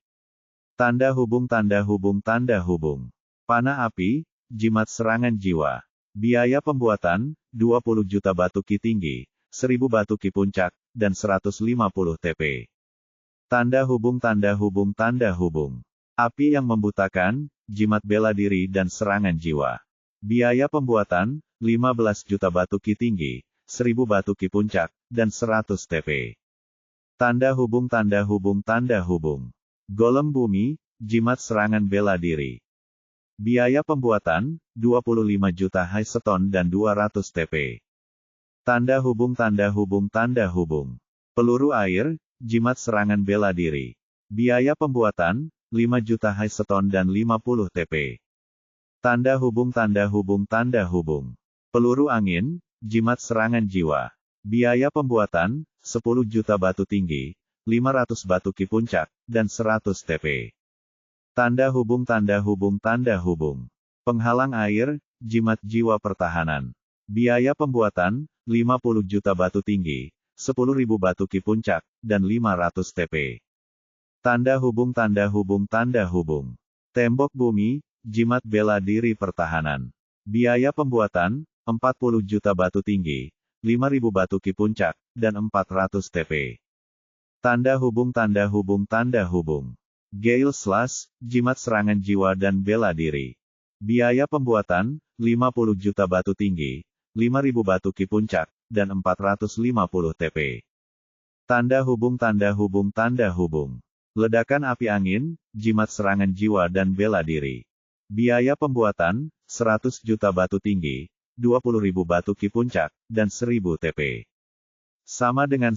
Tanda hubung tanda hubung tanda hubung. Panah api, jimat serangan jiwa. Biaya pembuatan, 20 juta batu ki tinggi, 1000 batu ki puncak, dan 150 TP. Tanda hubung tanda hubung tanda hubung. Api yang membutakan, jimat bela diri dan serangan jiwa. Biaya pembuatan, 15 juta batu ki tinggi, 1000 batu ki puncak, dan 100 TP. Tanda hubung tanda hubung tanda hubung. Golem bumi, jimat serangan bela diri. Biaya pembuatan, 25 juta high stone dan 200 TP. Tanda hubung tanda hubung tanda hubung. Peluru air, jimat serangan bela diri. Biaya pembuatan, 5 juta high stone dan 50 TP. Tanda hubung tanda hubung tanda hubung. Peluru angin, jimat serangan jiwa. Biaya pembuatan, 10 juta batu tinggi, 500 batu ki puncak, dan 100 TP. Tanda hubung tanda hubung tanda hubung. Penghalang air, jimat jiwa pertahanan. Biaya pembuatan, 50 juta batu tinggi, 10.000 batu ki puncak, dan 500 TP. Tanda hubung tanda hubung tanda hubung. Tembok bumi, jimat bela diri pertahanan. Biaya pembuatan, 40 juta batu tinggi, 5.000 batu ki puncak, dan 400 TP. Tanda hubung tanda hubung tanda hubung. Gale slash, jimat serangan jiwa dan bela diri. Biaya pembuatan, 50 juta batu tinggi, 5.000 batu ki puncak, dan 450 TP. Tanda hubung tanda hubung tanda hubung. Ledakan api angin, jimat serangan jiwa dan bela diri. Biaya pembuatan, 100 juta batu tinggi, 20.000 batu ki puncak, dan 1000 TP. Sama dengan.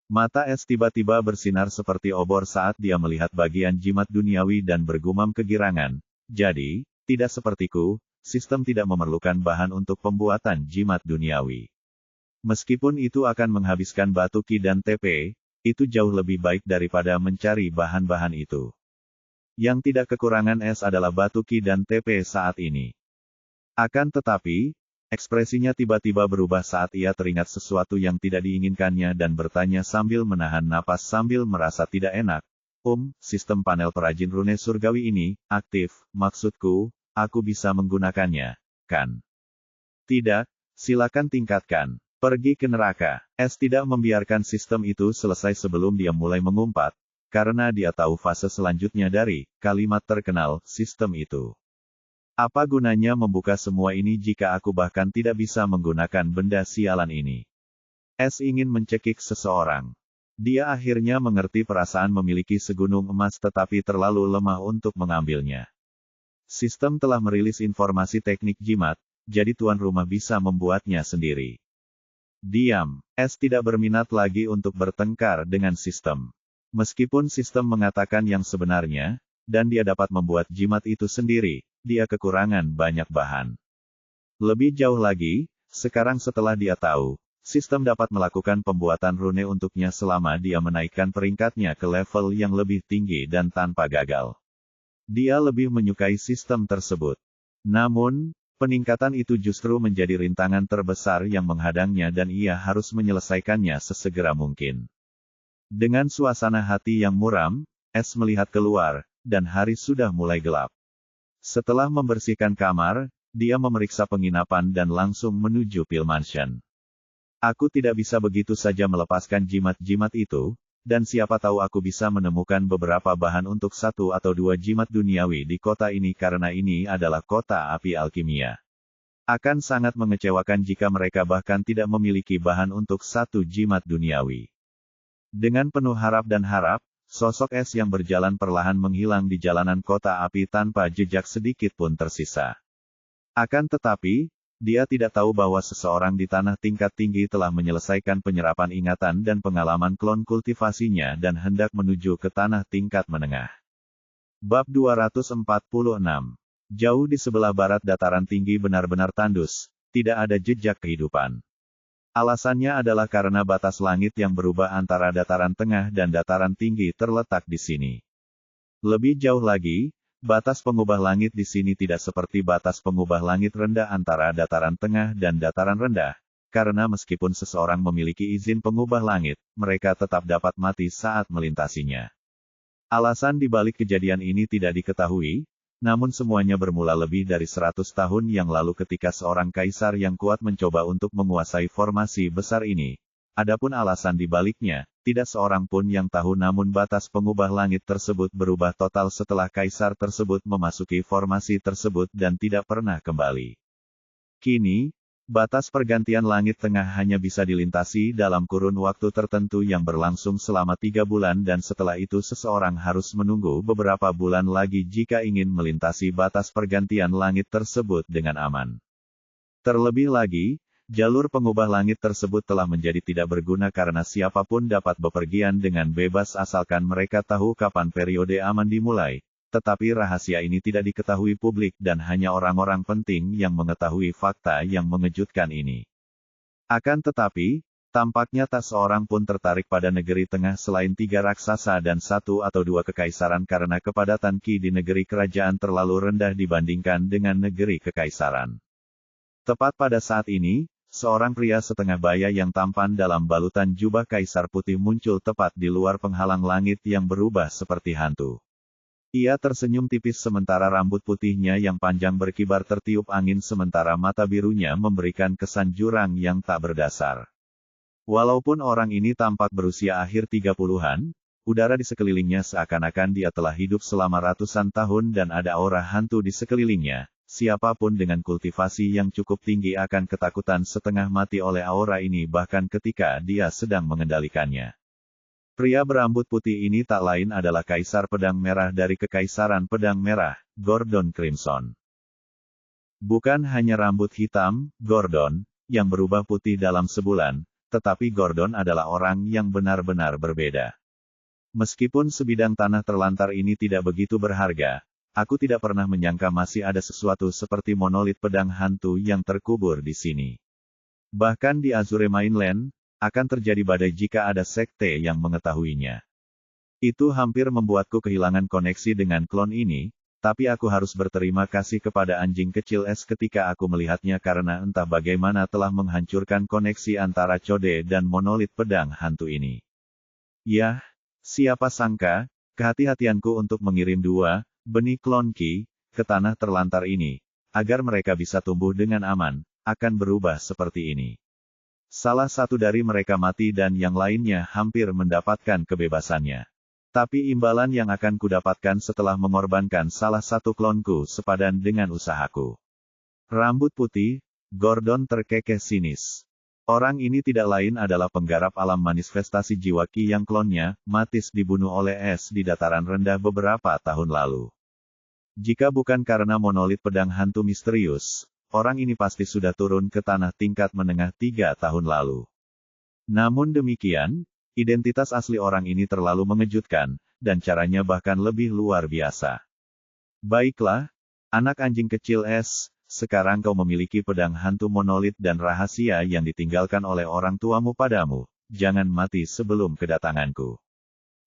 Mata es tiba-tiba bersinar seperti obor saat dia melihat bagian jimat duniawi dan bergumam kegirangan. Jadi, tidak sepertiku, sistem tidak memerlukan bahan untuk pembuatan jimat duniawi. Meskipun itu akan menghabiskan batu ki dan TP, itu jauh lebih baik daripada mencari bahan-bahan itu. Yang tidak kekurangan es adalah batu ki dan TP saat ini. Akan tetapi, ekspresinya tiba-tiba berubah saat ia teringat sesuatu yang tidak diinginkannya dan bertanya sambil menahan napas sambil merasa tidak enak. Sistem panel perajin rune surgawi ini, aktif, maksudku, aku bisa menggunakannya, kan? Tidak, silakan tingkatkan. Pergi ke neraka. Es tidak membiarkan sistem itu selesai sebelum dia mulai mengumpat, karena dia tahu fase selanjutnya dari kalimat terkenal sistem itu. Apa gunanya membuka semua ini jika aku bahkan tidak bisa menggunakan benda sialan ini? Es ingin mencekik seseorang. Dia akhirnya mengerti perasaan memiliki segunung emas tetapi terlalu lemah untuk mengambilnya. Sistem telah merilis informasi teknik jimat, jadi tuan rumah bisa membuatnya sendiri. Diam. Es tidak berminat lagi untuk bertengkar dengan sistem. Meskipun sistem mengatakan yang sebenarnya, dan dia dapat membuat jimat itu sendiri, dia kekurangan banyak bahan. Lebih jauh lagi, sekarang setelah dia tahu, sistem dapat melakukan pembuatan rune untuknya selama dia menaikkan peringkatnya ke level yang lebih tinggi dan tanpa gagal. Dia lebih menyukai sistem tersebut. Namun, peningkatan itu justru menjadi rintangan terbesar yang menghadangnya dan ia harus menyelesaikannya sesegera mungkin. Dengan suasana hati yang muram, Es melihat keluar, dan hari sudah mulai gelap. Setelah membersihkan kamar, dia memeriksa penginapan dan langsung menuju Pil Mansion. Aku tidak bisa begitu saja melepaskan jimat-jimat itu, dan siapa tahu aku bisa menemukan beberapa bahan untuk 1 atau 2 jimat duniawi di kota ini karena ini adalah kota api alkimia. Akan sangat mengecewakan jika mereka bahkan tidak memiliki bahan untuk 1 jimat duniawi. Dengan penuh harap dan harap, sosok Es yang berjalan perlahan menghilang di jalanan kota api tanpa jejak sedikit pun tersisa. Akan tetapi, dia tidak tahu bahwa seseorang di tanah tingkat tinggi telah menyelesaikan penyerapan ingatan dan pengalaman klon kultivasinya dan hendak menuju ke tanah tingkat menengah. Bab 246. Jauh di sebelah barat dataran tinggi benar-benar tandus, tidak ada jejak kehidupan. Alasannya adalah karena batas langit yang berubah antara dataran tengah dan dataran tinggi terletak di sini. Lebih jauh lagi, batas pengubah langit di sini tidak seperti batas pengubah langit rendah antara dataran tengah dan dataran rendah, karena meskipun seseorang memiliki izin pengubah langit, mereka tetap dapat mati saat melintasinya. Alasan di balik kejadian ini tidak diketahui, namun semuanya bermula lebih dari 100 tahun yang lalu ketika seorang kaisar yang kuat mencoba untuk menguasai formasi besar ini. Adapun alasan di baliknya, tidak seorang pun yang tahu namun batas pengubah langit tersebut berubah total setelah kaisar tersebut memasuki formasi tersebut dan tidak pernah kembali. Kini, batas pergantian langit tengah hanya bisa dilintasi dalam kurun waktu tertentu yang berlangsung selama 3 bulan dan setelah itu seseorang harus menunggu beberapa bulan lagi jika ingin melintasi batas pergantian langit tersebut dengan aman. Terlebih lagi, jalur pengubah langit tersebut telah menjadi tidak berguna karena siapapun dapat bepergian dengan bebas asalkan mereka tahu kapan periode aman dimulai, tetapi rahasia ini tidak diketahui publik dan hanya orang-orang penting yang mengetahui fakta yang mengejutkan ini. Akan tetapi, tampaknya tak seorang pun tertarik pada negeri tengah selain 3 raksasa dan 1 atau 2 kekaisaran karena kepadatan ki di negeri kerajaan terlalu rendah dibandingkan dengan negeri kekaisaran. Tepat pada saat ini, seorang pria setengah baya yang tampan dalam balutan jubah kaisar putih muncul tepat di luar penghalang langit yang berubah seperti hantu. Ia tersenyum tipis sementara rambut putihnya yang panjang berkibar tertiup angin sementara mata birunya memberikan kesan jurang yang tak berdasar. Walaupun orang ini tampak berusia akhir 30-an, udara di sekelilingnya seakan-akan dia telah hidup selama ratusan tahun dan ada aura hantu di sekelilingnya. Siapapun dengan kultivasi yang cukup tinggi akan ketakutan setengah mati oleh aura ini bahkan ketika dia sedang mengendalikannya. Pria berambut putih ini tak lain adalah Kaisar Pedang Merah dari Kekaisaran Pedang Merah, Gordon Crimson. Bukan hanya rambut hitam, Gordon, yang berubah putih dalam sebulan, tetapi Gordon adalah orang yang benar-benar berbeda. Meskipun sebidang tanah terlantar ini tidak begitu berharga, aku tidak pernah menyangka masih ada sesuatu seperti monolit pedang hantu yang terkubur di sini. Bahkan di Azure Mainland, akan terjadi badai jika ada sekte yang mengetahuinya. Itu hampir membuatku kehilangan koneksi dengan klon ini, tapi aku harus berterima kasih kepada anjing kecil es ketika aku melihatnya karena entah bagaimana telah menghancurkan koneksi antara Code dan monolit pedang hantu ini. Yah, siapa sangka, kehati-hatianku untuk mengirim 2 benih klon Ki ke tanah terlantar ini, agar mereka bisa tumbuh dengan aman, akan berubah seperti ini. Salah satu dari mereka mati dan yang lainnya hampir mendapatkan kebebasannya. Tapi imbalan yang akan kudapatkan setelah mengorbankan salah satu klonku sepadan dengan usahaku. Rambut putih, Gordon terkekeh sinis. Orang ini tidak lain adalah penggarap alam manifestasi jiwa Ki yang klonnya, Matis dibunuh oleh es di dataran rendah beberapa tahun lalu. Jika bukan karena monolit pedang hantu misterius, orang ini pasti sudah turun ke tanah tingkat menengah 3 tahun lalu. Namun demikian, identitas asli orang ini terlalu mengejutkan, dan caranya bahkan lebih luar biasa. Baiklah, anak anjing kecil es, sekarang kau memiliki pedang hantu monolit dan rahasia yang ditinggalkan oleh orang tuamu padamu, jangan mati sebelum kedatanganku.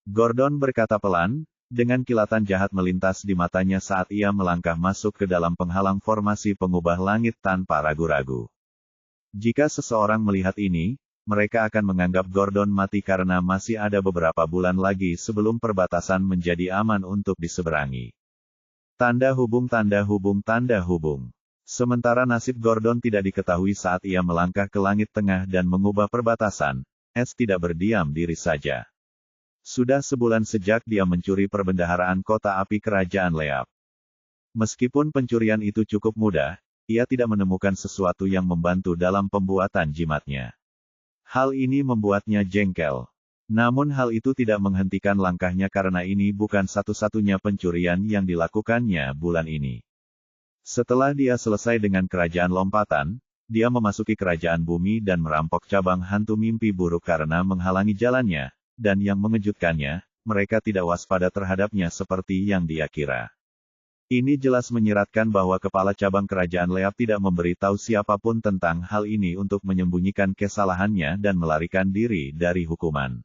Gordon berkata pelan, dengan kilatan jahat melintas di matanya saat ia melangkah masuk ke dalam penghalang formasi pengubah langit tanpa ragu-ragu. Jika seseorang melihat ini, mereka akan menganggap Gordon mati karena masih ada beberapa bulan lagi sebelum perbatasan menjadi aman untuk diseberangi. Tanda hubung tanda hubung tanda hubung. Sementara nasib Gordon tidak diketahui saat ia melangkah ke langit tengah dan mengubah perbatasan, es tidak berdiam diri saja. Sudah sebulan sejak dia mencuri perbendaharaan kota api kerajaan Leap. Meskipun pencurian itu cukup mudah, ia tidak menemukan sesuatu yang membantu dalam pembuatan jimatnya. Hal ini membuatnya jengkel. Namun hal itu tidak menghentikan langkahnya karena ini bukan satu-satunya pencurian yang dilakukannya bulan ini. Setelah dia selesai dengan kerajaan lompatan, dia memasuki kerajaan bumi dan merampok cabang hantu mimpi buruk karena menghalangi jalannya, dan yang mengejutkannya, mereka tidak waspada terhadapnya seperti yang dia kira. Ini jelas menyiratkan bahwa kepala cabang kerajaan Leap tidak memberitahu siapapun tentang hal ini untuk menyembunyikan kesalahannya dan melarikan diri dari hukuman.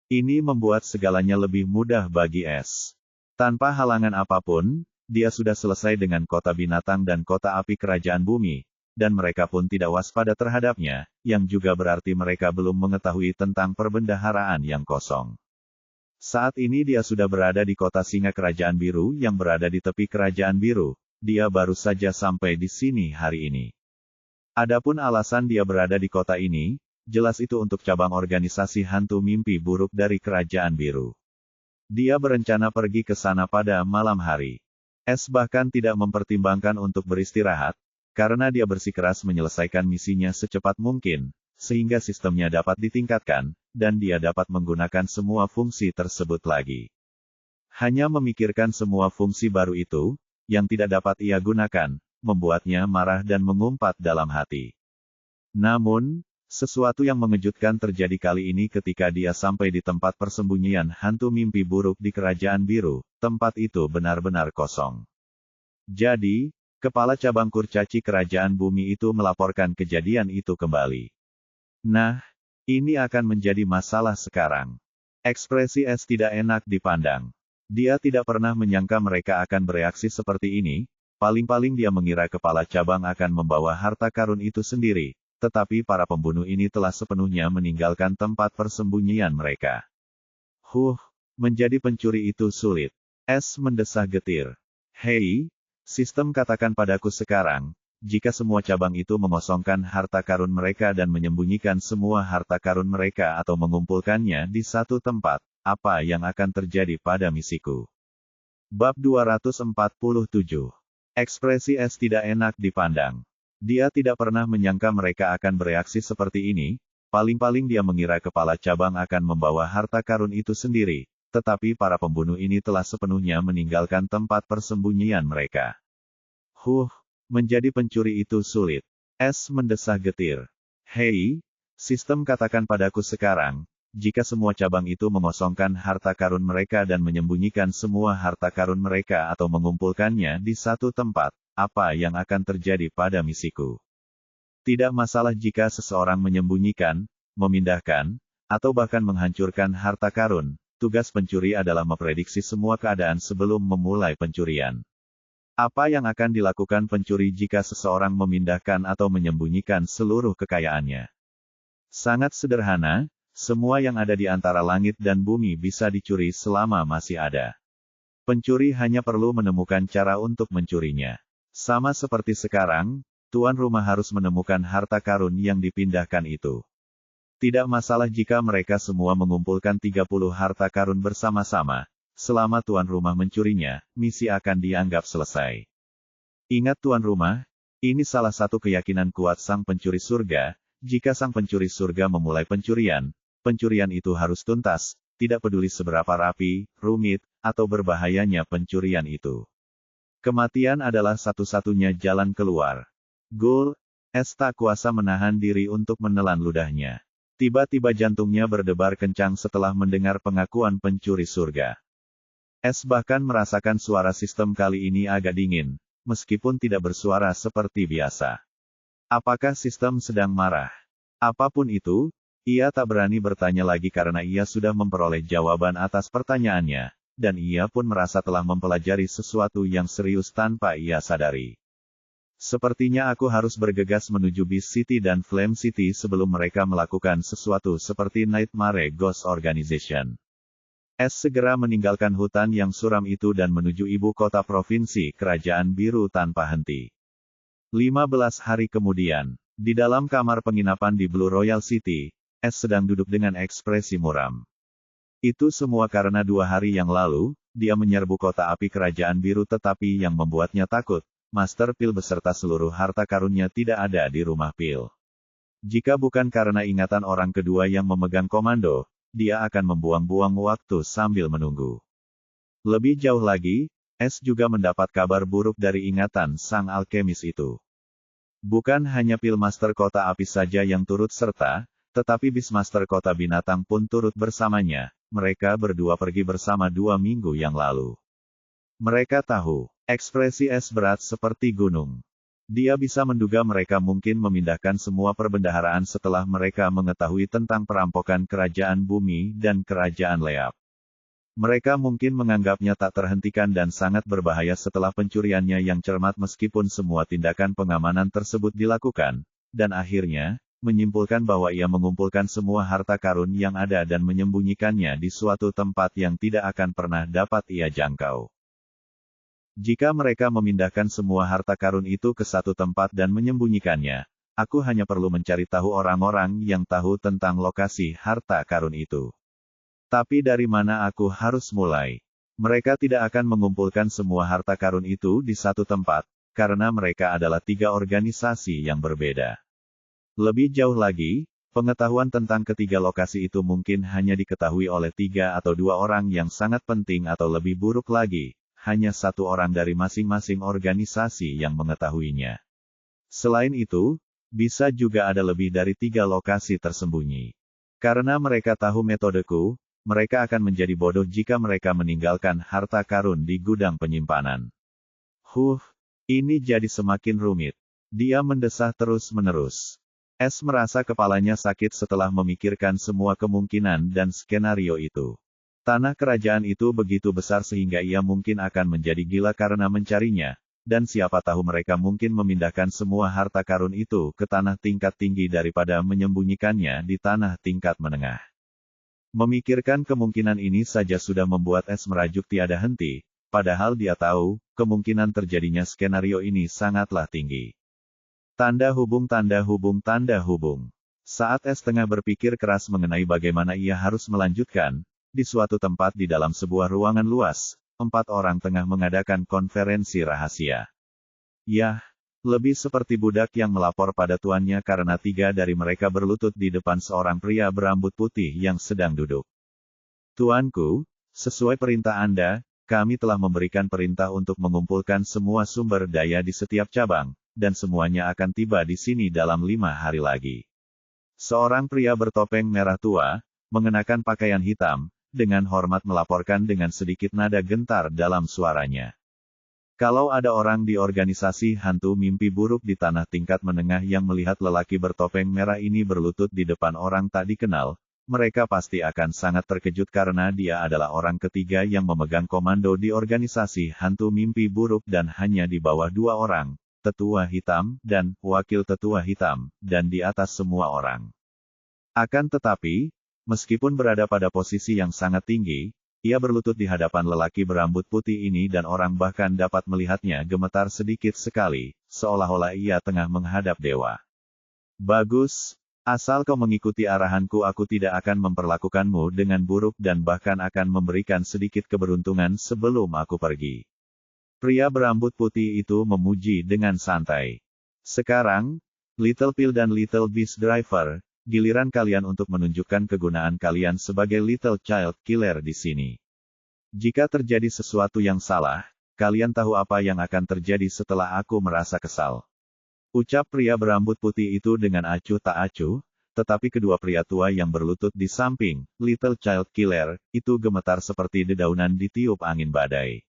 Ini membuat segalanya lebih mudah bagi es. Tanpa halangan apapun, dia sudah selesai dengan kota binatang dan kota api kerajaan bumi, dan mereka pun tidak waspada terhadapnya, yang juga berarti mereka belum mengetahui tentang perbendaharaan yang kosong. Saat ini dia sudah berada di kota singa kerajaan biru yang berada di tepi kerajaan biru, dia baru saja sampai di sini hari ini. Adapun alasan dia berada di kota ini, jelas itu untuk cabang organisasi hantu mimpi buruk dari kerajaan biru. Dia berencana pergi ke sana pada malam hari. Es bahkan tidak mempertimbangkan untuk beristirahat, karena dia bersikeras menyelesaikan misinya secepat mungkin, sehingga sistemnya dapat ditingkatkan, dan dia dapat menggunakan semua fungsi tersebut lagi. Hanya memikirkan semua fungsi baru itu, yang tidak dapat ia gunakan, membuatnya marah dan mengumpat dalam hati. Namun, sesuatu yang mengejutkan terjadi kali ini ketika dia sampai di tempat persembunyian hantu mimpi buruk di kerajaan biru, tempat itu benar-benar kosong. Jadi, kepala cabang kurcaci kerajaan bumi itu melaporkan kejadian itu kembali. Nah, ini akan menjadi masalah sekarang. Ekspresi es tidak enak dipandang. Dia tidak pernah menyangka mereka akan bereaksi seperti ini, paling-paling dia mengira kepala cabang akan membawa harta karun itu sendiri, tetapi para pembunuh ini telah sepenuhnya meninggalkan tempat persembunyian mereka. Menjadi pencuri itu sulit. Es mendesah getir. Hei, sistem katakan padaku sekarang, jika semua cabang itu mengosongkan harta karun mereka dan menyembunyikan semua harta karun mereka atau mengumpulkannya di satu tempat, apa yang akan terjadi pada misiku? Bab 247. Ekspresi es tidak enak dipandang. Dia tidak pernah menyangka mereka akan bereaksi seperti ini, paling-paling dia mengira kepala cabang akan membawa harta karun itu sendiri, tetapi para pembunuh ini telah sepenuhnya meninggalkan tempat persembunyian mereka. Menjadi pencuri itu sulit. Es mendesah getir. Hei, sistem katakan padaku sekarang, jika semua cabang itu mengosongkan harta karun mereka dan menyembunyikan semua harta karun mereka atau mengumpulkannya di satu tempat, apa yang akan terjadi pada misiku? Tidak masalah jika seseorang menyembunyikan, memindahkan, atau bahkan menghancurkan harta karun. Tugas pencuri adalah memprediksi semua keadaan sebelum memulai pencurian. Apa yang akan dilakukan pencuri jika seseorang memindahkan atau menyembunyikan seluruh kekayaannya? Sangat sederhana, semua yang ada di antara langit dan bumi bisa dicuri selama masih ada. Pencuri hanya perlu menemukan cara untuk mencurinya. Sama seperti sekarang, tuan rumah harus menemukan harta karun yang dipindahkan itu. Tidak masalah jika mereka semua mengumpulkan 30 harta karun bersama-sama. Selama tuan rumah mencurinya, misi akan dianggap selesai. Ingat tuan rumah, ini salah satu keyakinan kuat sang pencuri surga. Jika sang pencuri surga memulai pencurian itu harus tuntas, tidak peduli seberapa rapi, rumit, atau berbahayanya pencurian itu. Kematian adalah satu-satunya jalan keluar. Gul, Es tak kuasa menahan diri untuk menelan ludahnya. Tiba-tiba jantungnya berdebar kencang setelah mendengar pengakuan pencuri surga. Es bahkan merasakan suara sistem kali ini agak dingin, meskipun tidak bersuara seperti biasa. Apakah sistem sedang marah? Apapun itu, ia tak berani bertanya lagi karena ia sudah memperoleh jawaban atas pertanyaannya, dan ia pun merasa telah mempelajari sesuatu yang serius tanpa ia sadari. Sepertinya aku harus bergegas menuju Beast City dan Flame City sebelum mereka melakukan sesuatu seperti Nightmare Ghost Organization. Es segera meninggalkan hutan yang suram itu dan menuju ibu kota provinsi Kerajaan Biru tanpa henti. 15 hari kemudian, di dalam kamar penginapan di Blue Royal City, Es sedang duduk dengan ekspresi muram. Itu semua karena 2 hari yang lalu, dia menyerbu kota api Kerajaan Biru tetapi yang membuatnya takut, Master Pil beserta seluruh harta karunnya tidak ada di rumah Pil. Jika bukan karena ingatan orang kedua yang memegang komando, dia akan membuang-buang waktu sambil menunggu. Lebih jauh lagi, Es juga mendapat kabar buruk dari ingatan sang alkemis itu. Bukan hanya Pilmaster Kota Api saja yang turut serta, tetapi Beastmaster Kota Binatang pun turut bersamanya. Mereka berdua pergi bersama 2 minggu yang lalu. Mereka tahu, ekspresi Es berat seperti gunung. Dia bisa menduga mereka mungkin memindahkan semua perbendaharaan setelah mereka mengetahui tentang perampokan kerajaan bumi dan kerajaan Leap. Mereka mungkin menganggapnya tak terhentikan dan sangat berbahaya setelah pencuriannya yang cermat meskipun semua tindakan pengamanan tersebut dilakukan, dan akhirnya, menyimpulkan bahwa ia mengumpulkan semua harta karun yang ada dan menyembunyikannya di suatu tempat yang tidak akan pernah dapat ia jangkau. Jika mereka memindahkan semua harta karun itu ke satu tempat dan menyembunyikannya, aku hanya perlu mencari tahu orang-orang yang tahu tentang lokasi harta karun itu. Tapi dari mana aku harus mulai? Mereka tidak akan mengumpulkan semua harta karun itu di satu tempat, karena mereka adalah 3 organisasi yang berbeda. Lebih jauh lagi, pengetahuan tentang ketiga lokasi itu mungkin hanya diketahui oleh 3 atau 2 orang yang sangat penting atau lebih buruk lagi. Hanya 1 orang dari masing-masing organisasi yang mengetahuinya. Selain itu, bisa juga ada lebih dari 3 lokasi tersembunyi. Karena mereka tahu metodeku, mereka akan menjadi bodoh jika mereka meninggalkan harta karun di gudang penyimpanan. Ini jadi semakin rumit. Dia mendesah terus-menerus. Es merasa kepalanya sakit setelah memikirkan semua kemungkinan dan skenario itu. Tanah kerajaan itu begitu besar sehingga ia mungkin akan menjadi gila karena mencarinya, dan siapa tahu mereka mungkin memindahkan semua harta karun itu ke tanah tingkat tinggi daripada menyembunyikannya di tanah tingkat menengah. Memikirkan kemungkinan ini saja sudah membuat Es merajuk tiada henti, padahal dia tahu, kemungkinan terjadinya skenario ini sangatlah tinggi. Tanda hubung. Saat Es tengah berpikir keras mengenai bagaimana ia harus melanjutkan, di suatu tempat di dalam sebuah ruangan luas, 4 orang tengah mengadakan konferensi rahasia. Yah, lebih seperti budak yang melapor pada tuannya karena 3 dari mereka berlutut di depan seorang pria berambut putih yang sedang duduk. Tuanku, sesuai perintah Anda, kami telah memberikan perintah untuk mengumpulkan semua sumber daya di setiap cabang, dan semuanya akan tiba di sini dalam 5 hari lagi. Seorang pria bertopeng merah tua, mengenakan pakaian hitam, dengan hormat melaporkan dengan sedikit nada gentar dalam suaranya. Kalau ada orang di organisasi hantu mimpi buruk di tanah tingkat menengah yang melihat lelaki bertopeng merah ini berlutut di depan orang tak dikenal, mereka pasti akan sangat terkejut karena dia adalah orang ketiga yang memegang komando di organisasi hantu mimpi buruk dan hanya di bawah 2 orang, tetua hitam dan wakil tetua hitam, dan di atas semua orang. Akan tetapi, meskipun berada pada posisi yang sangat tinggi, ia berlutut di hadapan lelaki berambut putih ini dan orang bahkan dapat melihatnya gemetar sedikit sekali, seolah-olah ia tengah menghadap dewa. Bagus. Asal kau mengikuti arahanku, aku tidak akan memperlakukanmu dengan buruk dan bahkan akan memberikan sedikit keberuntungan sebelum aku pergi. Pria berambut putih itu memuji dengan santai. Sekarang, Little Pill dan Little Beast Driver, giliran kalian untuk menunjukkan kegunaan kalian sebagai Little Child Killer di sini. Jika terjadi sesuatu yang salah, kalian tahu apa yang akan terjadi setelah aku merasa kesal. Ucap pria berambut putih itu dengan acuh tak acuh, tetapi kedua pria tua yang berlutut di samping, Little Child Killer, itu gemetar seperti dedaunan ditiup angin badai.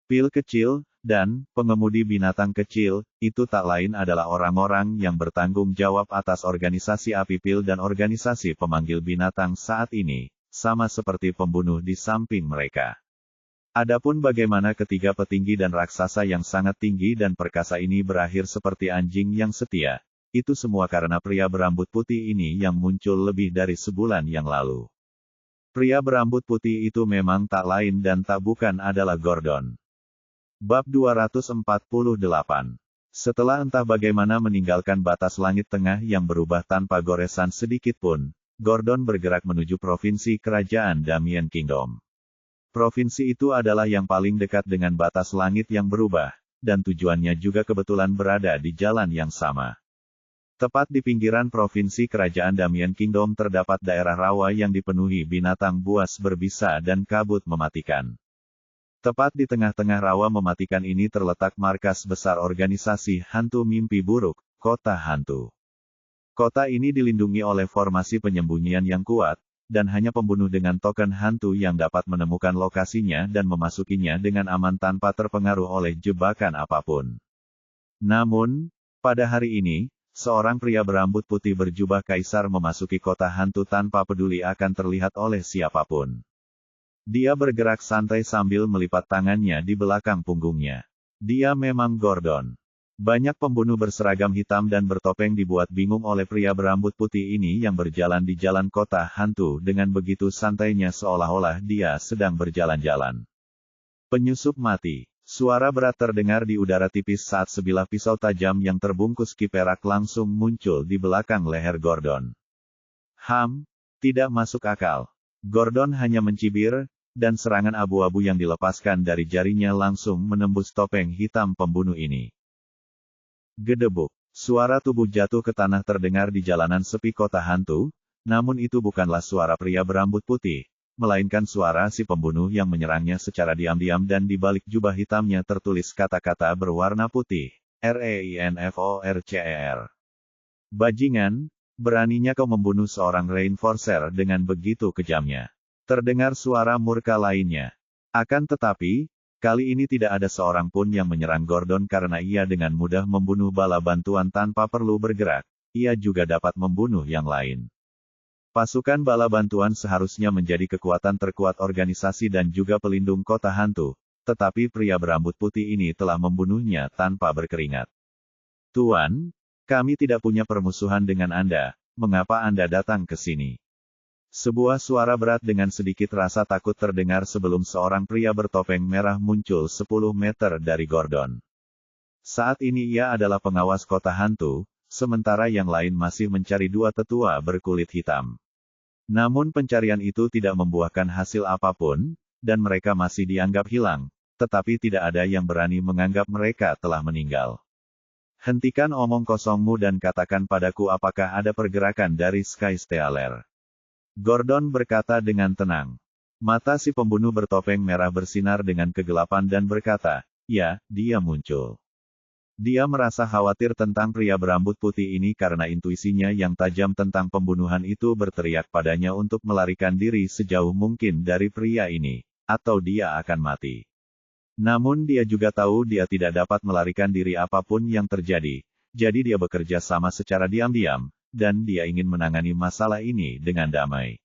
Pil kecil, dan pengemudi binatang kecil, itu tak lain adalah orang-orang yang bertanggung jawab atas organisasi api pil dan organisasi pemanggil binatang saat ini, sama seperti pembunuh di samping mereka. Adapun bagaimana ketiga petinggi dan raksasa yang sangat tinggi dan perkasa ini berakhir seperti anjing yang setia, itu semua karena pria berambut putih ini yang muncul lebih dari sebulan yang lalu. Pria berambut putih itu memang tak lain dan tak bukan adalah Gordon. Bab 248. Setelah entah bagaimana meninggalkan batas langit tengah yang berubah tanpa goresan sedikit pun, Gordon bergerak menuju provinsi kerajaan Damien Kingdom. Provinsi itu adalah yang paling dekat dengan batas langit yang berubah, dan tujuannya juga kebetulan berada di jalan yang sama. Tepat di pinggiran provinsi kerajaan Damien Kingdom terdapat daerah rawa yang dipenuhi binatang buas berbisa dan kabut mematikan. Tepat di tengah-tengah rawa mematikan ini terletak markas besar organisasi hantu mimpi buruk, Kota Hantu. Kota ini dilindungi oleh formasi penyembunyian yang kuat, dan hanya pembunuh dengan token hantu yang dapat menemukan lokasinya dan memasukinya dengan aman tanpa terpengaruh oleh jebakan apapun. Namun, pada hari ini, seorang pria berambut putih berjubah kaisar memasuki kota hantu tanpa peduli akan terlihat oleh siapapun. Dia bergerak santai sambil melipat tangannya di belakang punggungnya. Dia memang Gordon. Banyak pembunuh berseragam hitam dan bertopeng dibuat bingung oleh pria berambut putih ini yang berjalan di jalan kota hantu dengan begitu santainya seolah-olah dia sedang berjalan-jalan. Penyusup mati. Suara berat terdengar di udara tipis saat sebilah pisau tajam yang terbungkus kiperak langsung muncul di belakang leher Gordon. Tidak masuk akal. Gordon hanya mencibir, dan serangan abu-abu yang dilepaskan dari jarinya langsung menembus topeng hitam pembunuh ini. Gedebuk. Suara tubuh jatuh ke tanah terdengar di jalanan sepi kota hantu, namun itu bukanlah suara pria berambut putih, melainkan suara si pembunuh yang menyerangnya secara diam-diam dan di balik jubah hitamnya tertulis kata-kata berwarna putih, REINFORCER. Bajingan, beraninya kau membunuh seorang Reinforcer dengan begitu kejamnya. Terdengar suara murka lainnya. Akan tetapi, kali ini tidak ada seorang pun yang menyerang Gordon karena ia dengan mudah membunuh bala bantuan tanpa perlu bergerak. Ia juga dapat membunuh yang lain. Pasukan bala bantuan seharusnya menjadi kekuatan terkuat organisasi dan juga pelindung kota hantu, tetapi pria berambut putih ini telah membunuhnya tanpa berkeringat. Tuan, kami tidak punya permusuhan dengan Anda, mengapa Anda datang ke sini? Sebuah suara berat dengan sedikit rasa takut terdengar sebelum seorang pria bertopeng merah muncul 10 meter dari Gordon. Saat ini ia adalah pengawas kota hantu, sementara yang lain masih mencari dua tetua berkulit hitam. Namun pencarian itu tidak membuahkan hasil apapun, dan mereka masih dianggap hilang, tetapi tidak ada yang berani menganggap mereka telah meninggal. Hentikan omong kosongmu dan katakan padaku apakah ada pergerakan dari Sky Stealer. Gordon berkata dengan tenang. Mata si pembunuh bertopeng merah bersinar dengan kegelapan dan berkata, ya, dia muncul. Dia merasa khawatir tentang pria berambut putih ini karena intuisinya yang tajam tentang pembunuhan itu berteriak padanya untuk melarikan diri sejauh mungkin dari pria ini, atau dia akan mati. Namun dia juga tahu dia tidak dapat melarikan diri apapun yang terjadi, jadi dia bekerja sama secara diam-diam, dan dia ingin menangani masalah ini dengan damai.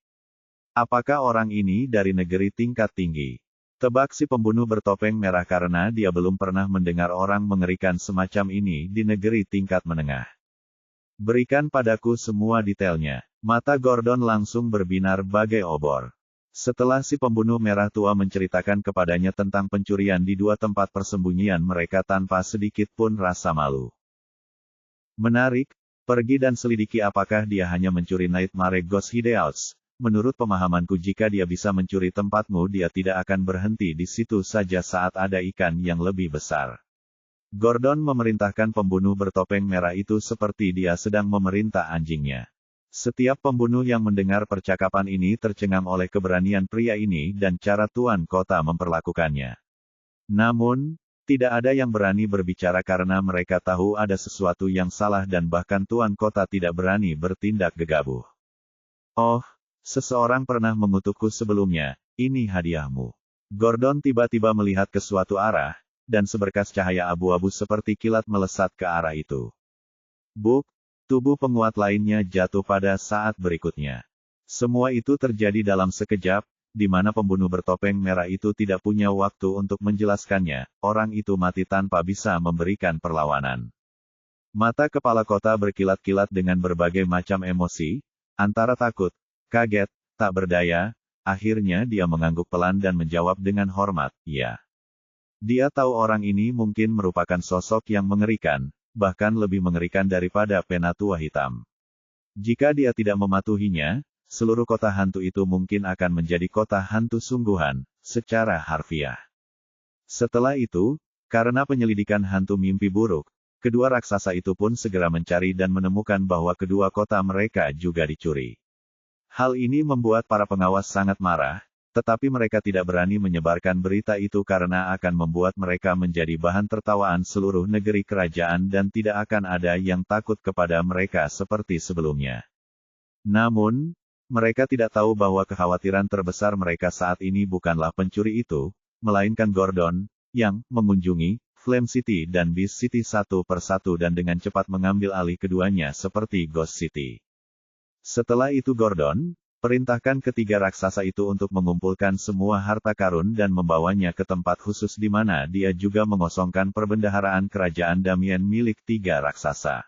Apakah orang ini dari negeri tingkat tinggi? Tebak si pembunuh bertopeng merah karena dia belum pernah mendengar orang mengerikan semacam ini di negeri tingkat menengah. Berikan padaku semua detailnya. Mata Gordon langsung berbinar bagai obor. Setelah si pembunuh merah tua menceritakan kepadanya tentang pencurian di 2 tempat persembunyian mereka tanpa sedikit pun rasa malu. Menarik, pergi dan selidiki apakah dia hanya mencuri Nightmare Ghost Hideouts. Menurut pemahamanku jika dia bisa mencuri tempatmu dia tidak akan berhenti di situ saja saat ada ikan yang lebih besar. Gordon memerintahkan pembunuh bertopeng merah itu seperti dia sedang memerintah anjingnya. Setiap pembunuh yang mendengar percakapan ini tercengang oleh keberanian pria ini dan cara tuan kota memperlakukannya. Namun, tidak ada yang berani berbicara karena mereka tahu ada sesuatu yang salah dan bahkan tuan kota tidak berani bertindak gegabah. Oh, seseorang pernah mengutukku sebelumnya, ini hadiahmu. Gordon tiba-tiba melihat ke suatu arah, dan seberkas cahaya abu-abu seperti kilat melesat ke arah itu. Buk, tubuh penguat lainnya jatuh pada saat berikutnya. Semua itu terjadi dalam sekejap, di mana pembunuh bertopeng merah itu tidak punya waktu untuk menjelaskannya, orang itu mati tanpa bisa memberikan perlawanan. Mata kepala kota berkilat-kilat dengan berbagai macam emosi, antara takut, kaget, tak berdaya, akhirnya dia mengangguk pelan dan menjawab dengan hormat, ya. Dia tahu orang ini mungkin merupakan sosok yang mengerikan, bahkan lebih mengerikan daripada Penatua Hitam. Jika dia tidak mematuhinya, seluruh kota hantu itu mungkin akan menjadi kota hantu sungguhan, secara harfiah. Setelah itu, karena penyelidikan hantu mimpi buruk, kedua raksasa itu pun segera mencari dan menemukan bahwa kedua kota mereka juga dicuri. Hal ini membuat para pengawas sangat marah, tetapi mereka tidak berani menyebarkan berita itu karena akan membuat mereka menjadi bahan tertawaan seluruh negeri kerajaan dan tidak akan ada yang takut kepada mereka seperti sebelumnya. Namun, mereka tidak tahu bahwa kekhawatiran terbesar mereka saat ini bukanlah pencuri itu, melainkan Gordon, yang mengunjungi Flame City dan Beast City satu persatu dan dengan cepat mengambil alih keduanya seperti Ghost City. Setelah itu Gordon, perintahkan ketiga raksasa itu untuk mengumpulkan semua harta karun dan membawanya ke tempat khusus di mana dia juga mengosongkan perbendaharaan kerajaan Damien milik 3 raksasa.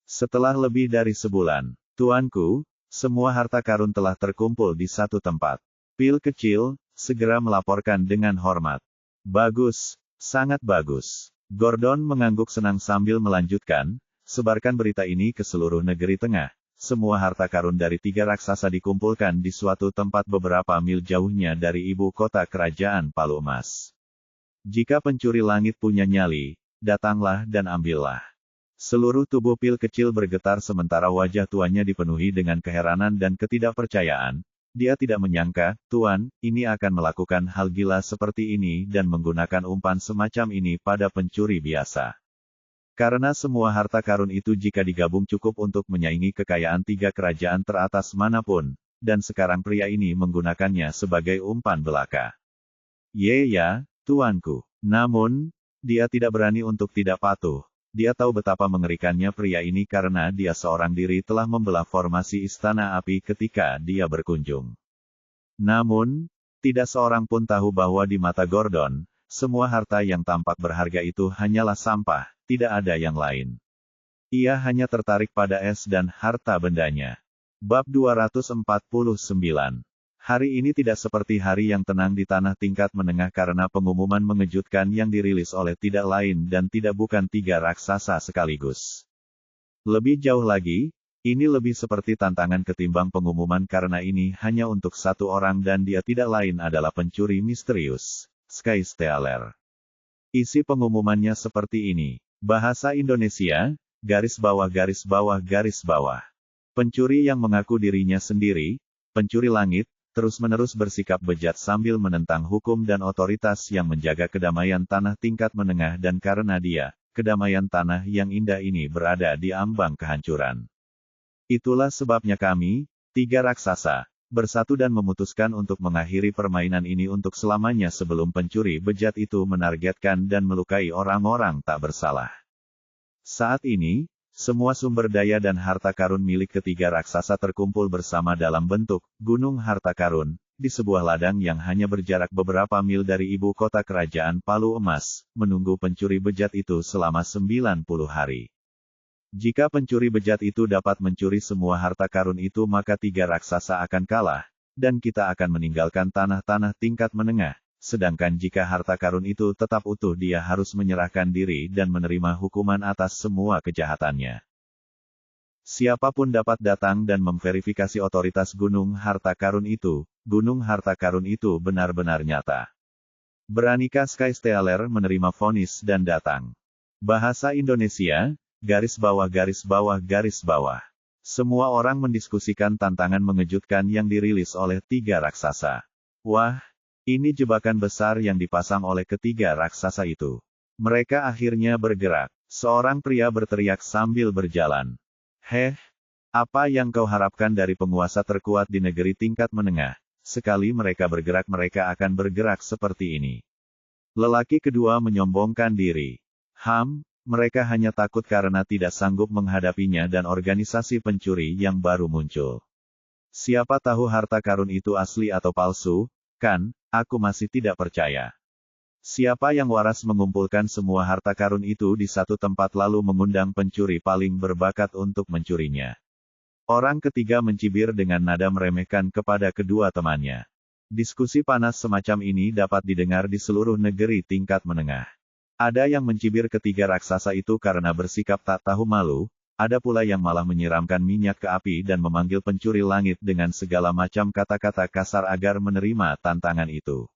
Setelah lebih dari sebulan, tuanku, semua harta karun telah terkumpul di satu tempat. Pil kecil, segera melaporkan dengan hormat. Bagus, sangat bagus. Gordon mengangguk senang sambil melanjutkan, sebarkan berita ini ke seluruh negeri tengah. Semua harta karun dari 3 raksasa dikumpulkan di suatu tempat beberapa mil jauhnya dari ibu kota kerajaan Palu Emas. Jika pencuri langit punya nyali, datanglah dan ambillah. Seluruh tubuh pil kecil bergetar sementara wajah tuannya dipenuhi dengan keheranan dan ketidakpercayaan. Dia tidak menyangka, tuan, ini akan melakukan hal gila seperti ini dan menggunakan umpan semacam ini pada pencuri biasa. Karena semua harta karun itu jika digabung cukup untuk menyaingi kekayaan 3 kerajaan teratas manapun, dan sekarang pria ini menggunakannya sebagai umpan belaka. Ya, tuanku. Namun, dia tidak berani untuk tidak patuh. Dia tahu betapa mengerikannya pria ini karena dia seorang diri telah membelah formasi Istana Api ketika dia berkunjung. Namun, tidak seorang pun tahu bahwa di mata Gordon, semua harta yang tampak berharga itu hanyalah sampah. Tidak ada yang lain. Ia hanya tertarik pada es dan harta bendanya. Bab 249. Hari ini tidak seperti hari yang tenang di tanah tingkat menengah karena pengumuman mengejutkan yang dirilis oleh tidak lain dan tidak bukan 3 raksasa sekaligus. Lebih jauh lagi, ini lebih seperti tantangan ketimbang pengumuman karena ini hanya untuk 1 orang dan dia tidak lain adalah pencuri misterius, Sky Stealer. Isi pengumumannya seperti ini. Bahasa Indonesia, garis bawah garis bawah garis bawah. Pencuri yang mengaku dirinya sendiri, pencuri langit, terus-menerus bersikap bejat sambil menentang hukum dan otoritas yang menjaga kedamaian tanah tingkat menengah dan karena dia, kedamaian tanah yang indah ini berada di ambang kehancuran. Itulah sebabnya kami, tiga raksasa, bersatu dan memutuskan untuk mengakhiri permainan ini untuk selamanya sebelum pencuri bejat itu menargetkan dan melukai orang-orang tak bersalah. Saat ini, semua sumber daya dan harta karun milik ketiga raksasa terkumpul bersama dalam bentuk Gunung Harta Karun, di sebuah ladang yang hanya berjarak beberapa mil dari ibu kota kerajaan Palu Emas, menunggu pencuri bejat itu selama 90 hari. Jika pencuri bejat itu dapat mencuri semua harta karun itu maka tiga raksasa akan kalah, dan kita akan meninggalkan tanah-tanah tingkat menengah, sedangkan jika harta karun itu tetap utuh dia harus menyerahkan diri dan menerima hukuman atas semua kejahatannya. Siapapun dapat datang dan memverifikasi otoritas Gunung Harta Karun itu, Gunung Harta Karun itu benar-benar nyata. Beranikah Skystealer menerima vonis dan datang? Bahasa Indonesia, garis bawah garis bawah garis bawah. Semua orang mendiskusikan tantangan mengejutkan yang dirilis oleh tiga raksasa. Wah, ini jebakan besar yang dipasang oleh ketiga raksasa itu. Mereka akhirnya bergerak. Seorang pria berteriak sambil berjalan. Heh, apa yang kau harapkan dari penguasa terkuat di negeri tingkat menengah? Sekali mereka bergerak mereka akan bergerak seperti ini. Lelaki kedua menyombongkan diri. Mereka hanya takut karena tidak sanggup menghadapinya dan organisasi pencuri yang baru muncul. Siapa tahu harta karun itu asli atau palsu, kan? Aku masih tidak percaya. Siapa yang waras mengumpulkan semua harta karun itu di satu tempat lalu mengundang pencuri paling berbakat untuk mencurinya? Orang ketiga mencibir dengan nada meremehkan kepada kedua temannya. Diskusi panas semacam ini dapat didengar di seluruh negeri tingkat menengah. Ada yang mencibir ketiga raksasa itu karena bersikap tak tahu malu, ada pula yang malah menyiramkan minyak ke api dan memanggil pencuri langit dengan segala macam kata-kata kasar agar menerima tantangan itu.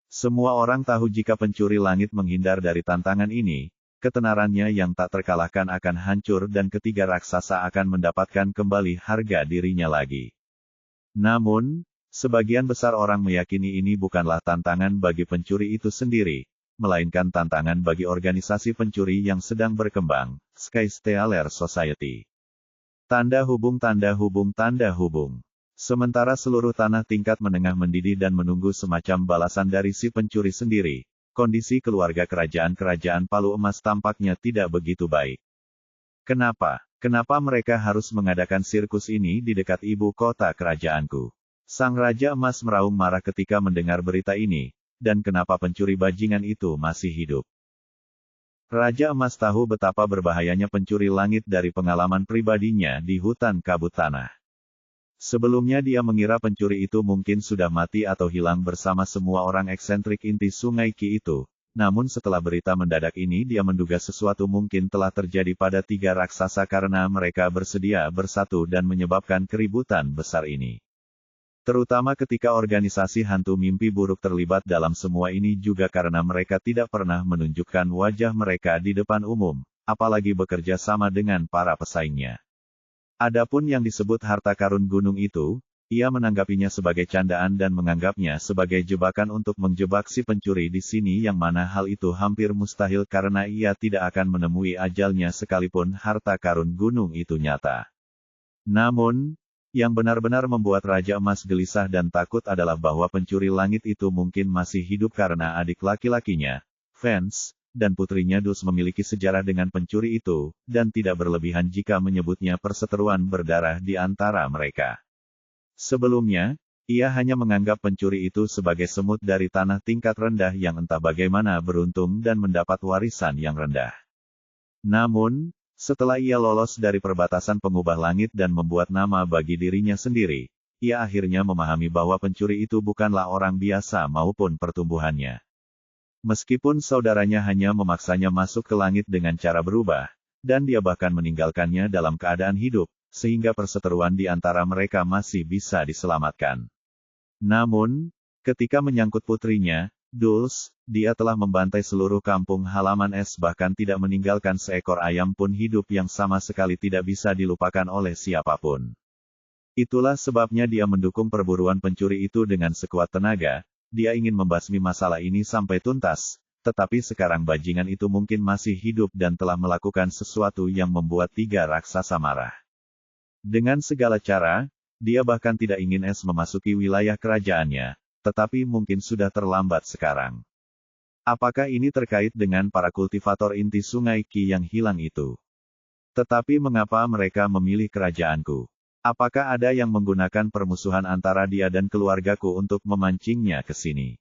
Semua orang tahu jika pencuri langit menghindar dari tantangan ini, ketenarannya yang tak terkalahkan akan hancur dan ketiga raksasa akan mendapatkan kembali harga dirinya lagi. Namun, sebagian besar orang meyakini ini bukanlah tantangan bagi pencuri itu sendiri, melainkan tantangan bagi organisasi pencuri yang sedang berkembang, Skystealer Society. Tanda hubung tanda hubung tanda hubung. Sementara seluruh tanah tingkat menengah mendidih dan menunggu semacam balasan dari si pencuri sendiri, kondisi keluarga kerajaan Palu Emas tampaknya tidak begitu baik. Kenapa? Kenapa mereka harus mengadakan sirkus ini di dekat ibu kota kerajaanku? Sang Raja Emas meraung marah ketika mendengar berita ini. Dan kenapa pencuri bajingan itu masih hidup? Raja Emas tahu betapa berbahayanya pencuri langit dari pengalaman pribadinya di hutan kabut tanah. Sebelumnya dia mengira pencuri itu mungkin sudah mati atau hilang bersama semua orang eksentrik inti Sungai Ki itu. Namun setelah berita mendadak ini dia menduga sesuatu mungkin telah terjadi pada tiga raksasa karena mereka bersedia bersatu dan menyebabkan keributan besar ini. Terutama ketika organisasi hantu mimpi buruk terlibat dalam semua ini juga karena mereka tidak pernah menunjukkan wajah mereka di depan umum, apalagi bekerja sama dengan para pesaingnya. Adapun yang disebut harta karun gunung itu, ia menanggapinya sebagai candaan dan menganggapnya sebagai jebakan untuk menjebak si pencuri di sini yang mana hal itu hampir mustahil karena ia tidak akan menemui ajalnya sekalipun harta karun gunung itu nyata. Namun, yang benar-benar membuat Raja Emas gelisah dan takut adalah bahwa pencuri langit itu mungkin masih hidup karena adik laki-lakinya, Vance, dan putrinya Dulce memiliki sejarah dengan pencuri itu, dan tidak berlebihan jika menyebutnya perseteruan berdarah di antara mereka. Sebelumnya, ia hanya menganggap pencuri itu sebagai semut dari tanah tingkat rendah yang entah bagaimana beruntung dan mendapat warisan yang rendah. Namun, setelah ia lolos dari perbatasan pengubah langit dan membuat nama bagi dirinya sendiri, ia akhirnya memahami bahwa pencuri itu bukanlah orang biasa maupun pertumbuhannya. Meskipun saudaranya hanya memaksanya masuk ke langit dengan cara berubah, dan dia bahkan meninggalkannya dalam keadaan hidup, sehingga perseteruan di antara mereka masih bisa diselamatkan. Namun, ketika menyangkut putrinya, Dulce, dia telah membantai seluruh kampung halaman es bahkan tidak meninggalkan seekor ayam pun hidup yang sama sekali tidak bisa dilupakan oleh siapapun. Itulah sebabnya dia mendukung perburuan pencuri itu dengan sekuat tenaga, dia ingin membasmi masalah ini sampai tuntas, tetapi sekarang bajingan itu mungkin masih hidup dan telah melakukan sesuatu yang membuat 3 raksasa marah. Dengan segala cara, dia bahkan tidak ingin Es memasuki wilayah kerajaannya, tetapi mungkin sudah terlambat sekarang. Apakah ini terkait dengan para kultivator inti sungai Qi yang hilang itu? Tetapi mengapa mereka memilih kerajaanku? Apakah ada yang menggunakan permusuhan antara dia dan keluargaku untuk memancingnya ke sini?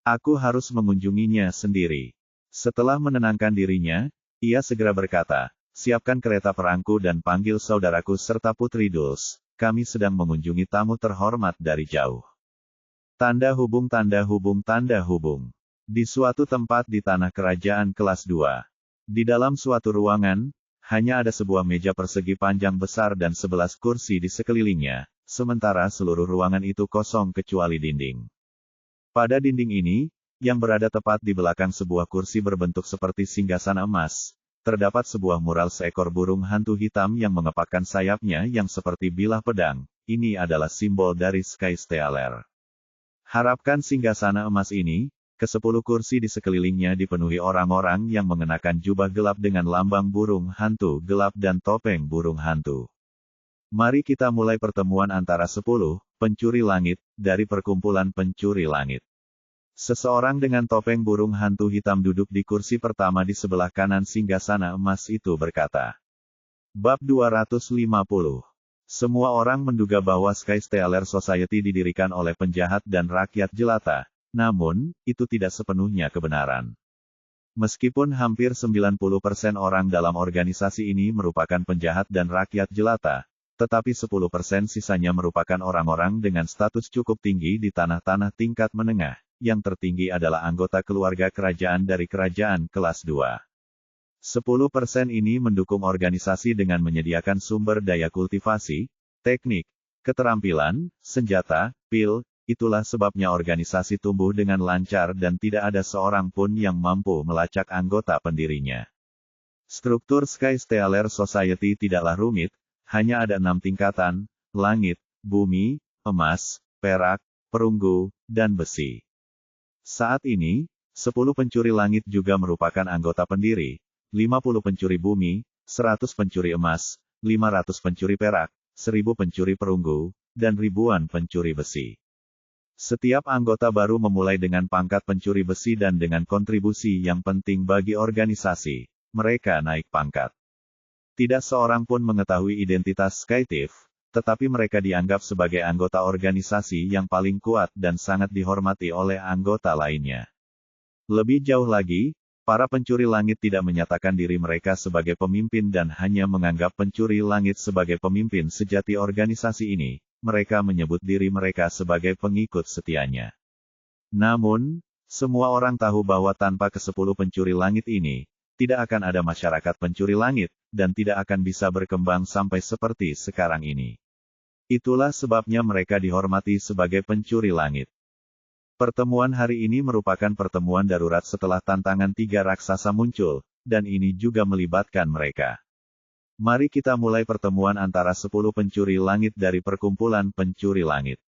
Aku harus mengunjunginya sendiri. Setelah menenangkan dirinya, ia segera berkata, siapkan kereta perangku dan panggil saudaraku serta Putri Dulce. Kami sedang mengunjungi tamu terhormat dari jauh. Tanda hubung tanda hubung tanda hubung. Di suatu tempat di tanah kerajaan kelas 2. Di dalam suatu ruangan, hanya ada sebuah meja persegi panjang besar dan 11 kursi di sekelilingnya, sementara seluruh ruangan itu kosong kecuali dinding. Pada dinding ini, yang berada tepat di belakang sebuah kursi berbentuk seperti singgasana emas, terdapat sebuah mural seekor burung hantu hitam yang mengepakkan sayapnya yang seperti bilah pedang. Ini adalah simbol dari Sky Stealer. Harapkan singgasana emas ini, ke-10 kursi di sekelilingnya dipenuhi orang-orang yang mengenakan jubah gelap dengan lambang burung hantu gelap dan topeng burung hantu. Mari kita mulai pertemuan antara 10 pencuri langit dari perkumpulan pencuri langit. Seseorang dengan topeng burung hantu hitam duduk di kursi pertama di sebelah kanan singgasana emas itu berkata. Bab 250. Semua orang menduga bahwa Sky Stealer Society didirikan oleh penjahat dan rakyat jelata. Namun, itu tidak sepenuhnya kebenaran. Meskipun hampir 90% orang dalam organisasi ini merupakan penjahat dan rakyat jelata, tetapi 10% sisanya merupakan orang-orang dengan status cukup tinggi di tanah-tanah tingkat menengah, yang tertinggi adalah anggota keluarga kerajaan dari kerajaan kelas 2. 10% ini mendukung organisasi dengan menyediakan sumber daya kultivasi, teknik, keterampilan, senjata, pil. Itulah sebabnya organisasi tumbuh dengan lancar dan tidak ada seorang pun yang mampu melacak anggota pendirinya. Struktur Sky Stealer Society tidaklah rumit, hanya ada 6 tingkatan, langit, bumi, emas, perak, perunggu, dan besi. Saat ini, 10 pencuri langit juga merupakan anggota pendiri, 50 pencuri bumi, 100 pencuri emas, 500 pencuri perak, 1000 pencuri perunggu, dan ribuan pencuri besi. Setiap anggota baru memulai dengan pangkat pencuri besi dan dengan kontribusi yang penting bagi organisasi, mereka naik pangkat. Tidak seorang pun mengetahui identitas Sky Thief, tetapi mereka dianggap sebagai anggota organisasi yang paling kuat dan sangat dihormati oleh anggota lainnya. Lebih jauh lagi, para pencuri langit tidak menyatakan diri mereka sebagai pemimpin dan hanya menganggap pencuri langit sebagai pemimpin sejati organisasi ini. Mereka menyebut diri mereka sebagai pengikut setianya. Namun, semua orang tahu bahwa tanpa ke-10 pencuri langit ini, tidak akan ada masyarakat pencuri langit, dan tidak akan bisa berkembang sampai seperti sekarang ini. Itulah sebabnya mereka dihormati sebagai pencuri langit. Pertemuan hari ini merupakan pertemuan darurat setelah tantangan 3 raksasa muncul, dan ini juga melibatkan mereka. Mari kita mulai pertemuan antara 10 pencuri langit dari perkumpulan pencuri langit.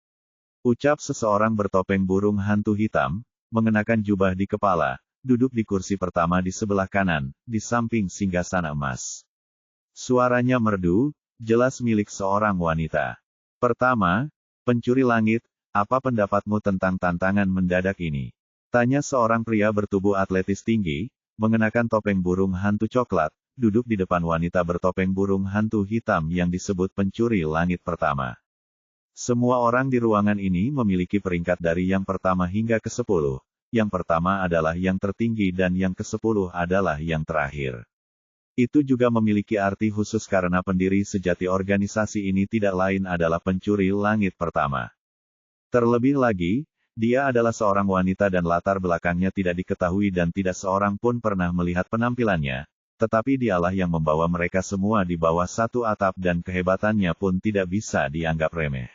Ucap seseorang bertopeng burung hantu hitam, mengenakan jubah di kepala, duduk di kursi pertama di sebelah kanan, di samping singgasana emas. Suaranya merdu, jelas milik seorang wanita. Pertama, pencuri langit, apa pendapatmu tentang tantangan mendadak ini? Tanya seorang pria bertubuh atletis tinggi, mengenakan topeng burung hantu coklat, duduk di depan wanita bertopeng burung hantu hitam yang disebut pencuri langit pertama. Semua orang di ruangan ini memiliki peringkat dari yang pertama hingga ke-10. Yang pertama adalah yang tertinggi dan yang ke-10 adalah yang terakhir. Itu juga memiliki arti khusus karena pendiri sejati organisasi ini tidak lain adalah pencuri langit pertama. Terlebih lagi, dia adalah seorang wanita dan latar belakangnya tidak diketahui dan tidak seorang pun pernah melihat penampilannya. Tetapi dialah yang membawa mereka semua di bawah satu atap dan kehebatannya pun tidak bisa dianggap remeh.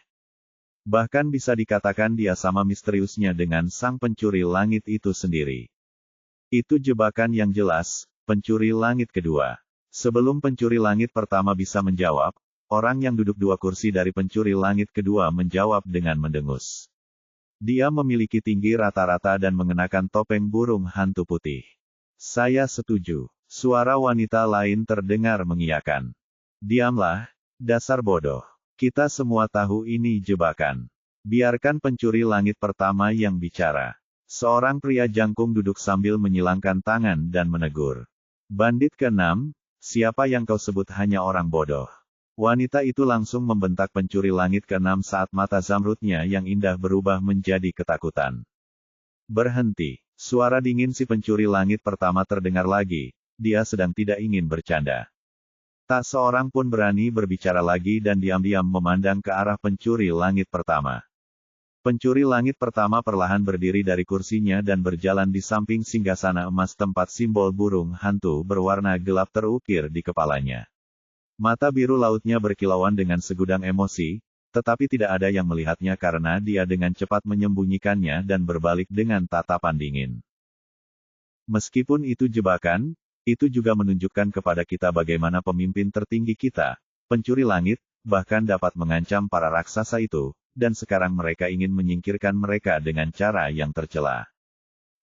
Bahkan bisa dikatakan dia sama misteriusnya dengan sang pencuri langit itu sendiri. Itu jebakan yang jelas, pencuri langit kedua. Sebelum pencuri langit pertama bisa menjawab, orang yang duduk 2 kursi dari pencuri langit kedua menjawab dengan mendengus. Dia memiliki tinggi rata-rata dan mengenakan topeng burung hantu putih. Saya setuju. Suara wanita lain terdengar mengiyakan. Diamlah, dasar bodoh. Kita semua tahu ini jebakan. Biarkan pencuri langit pertama yang bicara. Seorang pria jangkung duduk sambil menyilangkan tangan dan menegur. Bandit ke-6, siapa yang kau sebut hanya orang bodoh? Wanita itu langsung membentak pencuri langit ke-6 saat mata zamrudnya yang indah berubah menjadi ketakutan. Berhenti. Suara dingin si pencuri langit pertama terdengar lagi. Dia sedang tidak ingin bercanda. Tak seorang pun berani berbicara lagi dan diam-diam memandang ke arah pencuri langit pertama. Pencuri langit pertama perlahan berdiri dari kursinya dan berjalan di samping singgasana emas tempat simbol burung hantu berwarna gelap terukir di kepalanya. Mata biru lautnya berkilauan dengan segudang emosi, tetapi tidak ada yang melihatnya karena dia dengan cepat menyembunyikannya dan berbalik dengan tatapan dingin. Meskipun itu jebakan, itu juga menunjukkan kepada kita bagaimana pemimpin tertinggi kita, pencuri langit, bahkan dapat mengancam para raksasa itu, dan sekarang mereka ingin menyingkirkan mereka dengan cara yang tercela.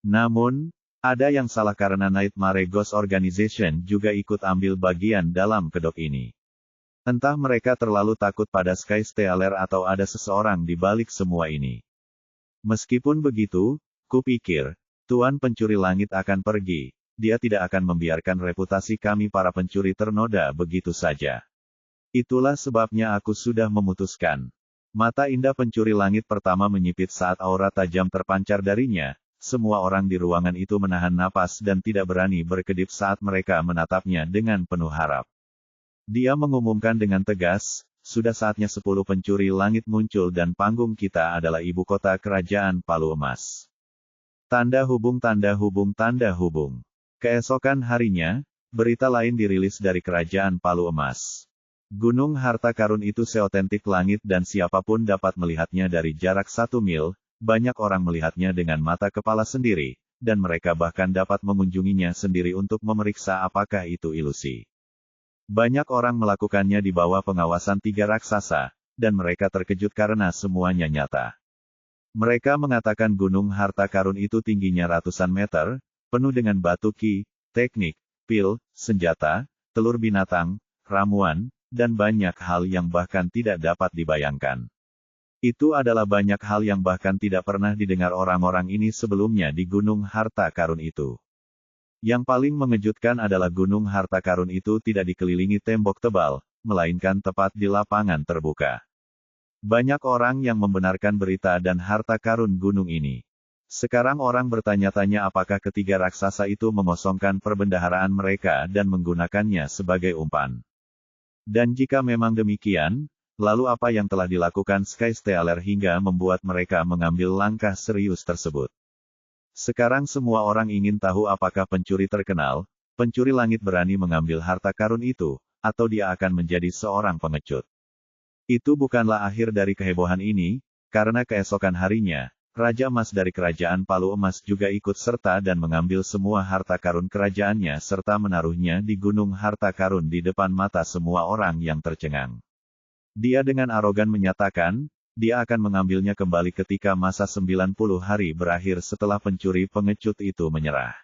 Namun, ada yang salah karena Nightmare Ghost Organization juga ikut ambil bagian dalam kedok ini. Entah mereka terlalu takut pada Sky Stealer atau ada seseorang di balik semua ini. Meskipun begitu, kupikir, Tuan Pencuri Langit akan pergi. Dia tidak akan membiarkan reputasi kami para pencuri ternoda begitu saja. Itulah sebabnya aku sudah memutuskan. Mata indah pencuri langit pertama menyipit saat aura tajam terpancar darinya. Semua orang di ruangan itu menahan napas dan tidak berani berkedip saat mereka menatapnya dengan penuh harap. Dia mengumumkan dengan tegas, sudah saatnya 10 pencuri langit muncul dan panggung kita adalah ibu kota kerajaan Palu Emas. Tanda hubung tanda hubung tanda hubung. Keesokan harinya, berita lain dirilis dari kerajaan Palu Emas. Gunung harta karun itu seotentik langit dan siapapun dapat melihatnya dari jarak 1 mil, banyak orang melihatnya dengan mata kepala sendiri, dan mereka bahkan dapat mengunjunginya sendiri untuk memeriksa apakah itu ilusi. Banyak orang melakukannya di bawah pengawasan 3 raksasa, dan mereka terkejut karena semuanya nyata. Mereka mengatakan gunung harta karun itu tingginya ratusan meter, penuh dengan batu ki, teknik, pil, senjata, telur binatang, ramuan, dan banyak hal yang bahkan tidak dapat dibayangkan. Itu adalah banyak hal yang bahkan tidak pernah didengar orang-orang ini sebelumnya di Gunung Harta Karun itu. Yang paling mengejutkan adalah Gunung Harta Karun itu tidak dikelilingi tembok tebal, melainkan tepat di lapangan terbuka. Banyak orang yang membenarkan berita dan harta karun gunung ini. Sekarang orang bertanya-tanya apakah ketiga raksasa itu mengosongkan perbendaharaan mereka dan menggunakannya sebagai umpan. Dan jika memang demikian, lalu apa yang telah dilakukan Sky Stealer hingga membuat mereka mengambil langkah serius tersebut? Sekarang semua orang ingin tahu apakah pencuri terkenal, pencuri langit berani mengambil harta karun itu, atau dia akan menjadi seorang pengecut. Itu bukanlah akhir dari kehebohan ini, karena keesokan harinya, Raja Emas dari Kerajaan Palu Emas juga ikut serta dan mengambil semua harta karun kerajaannya serta menaruhnya di Gunung Harta Karun di depan mata semua orang yang tercengang. Dia dengan arogan menyatakan, dia akan mengambilnya kembali ketika masa 90 hari berakhir setelah pencuri pengecut itu menyerah.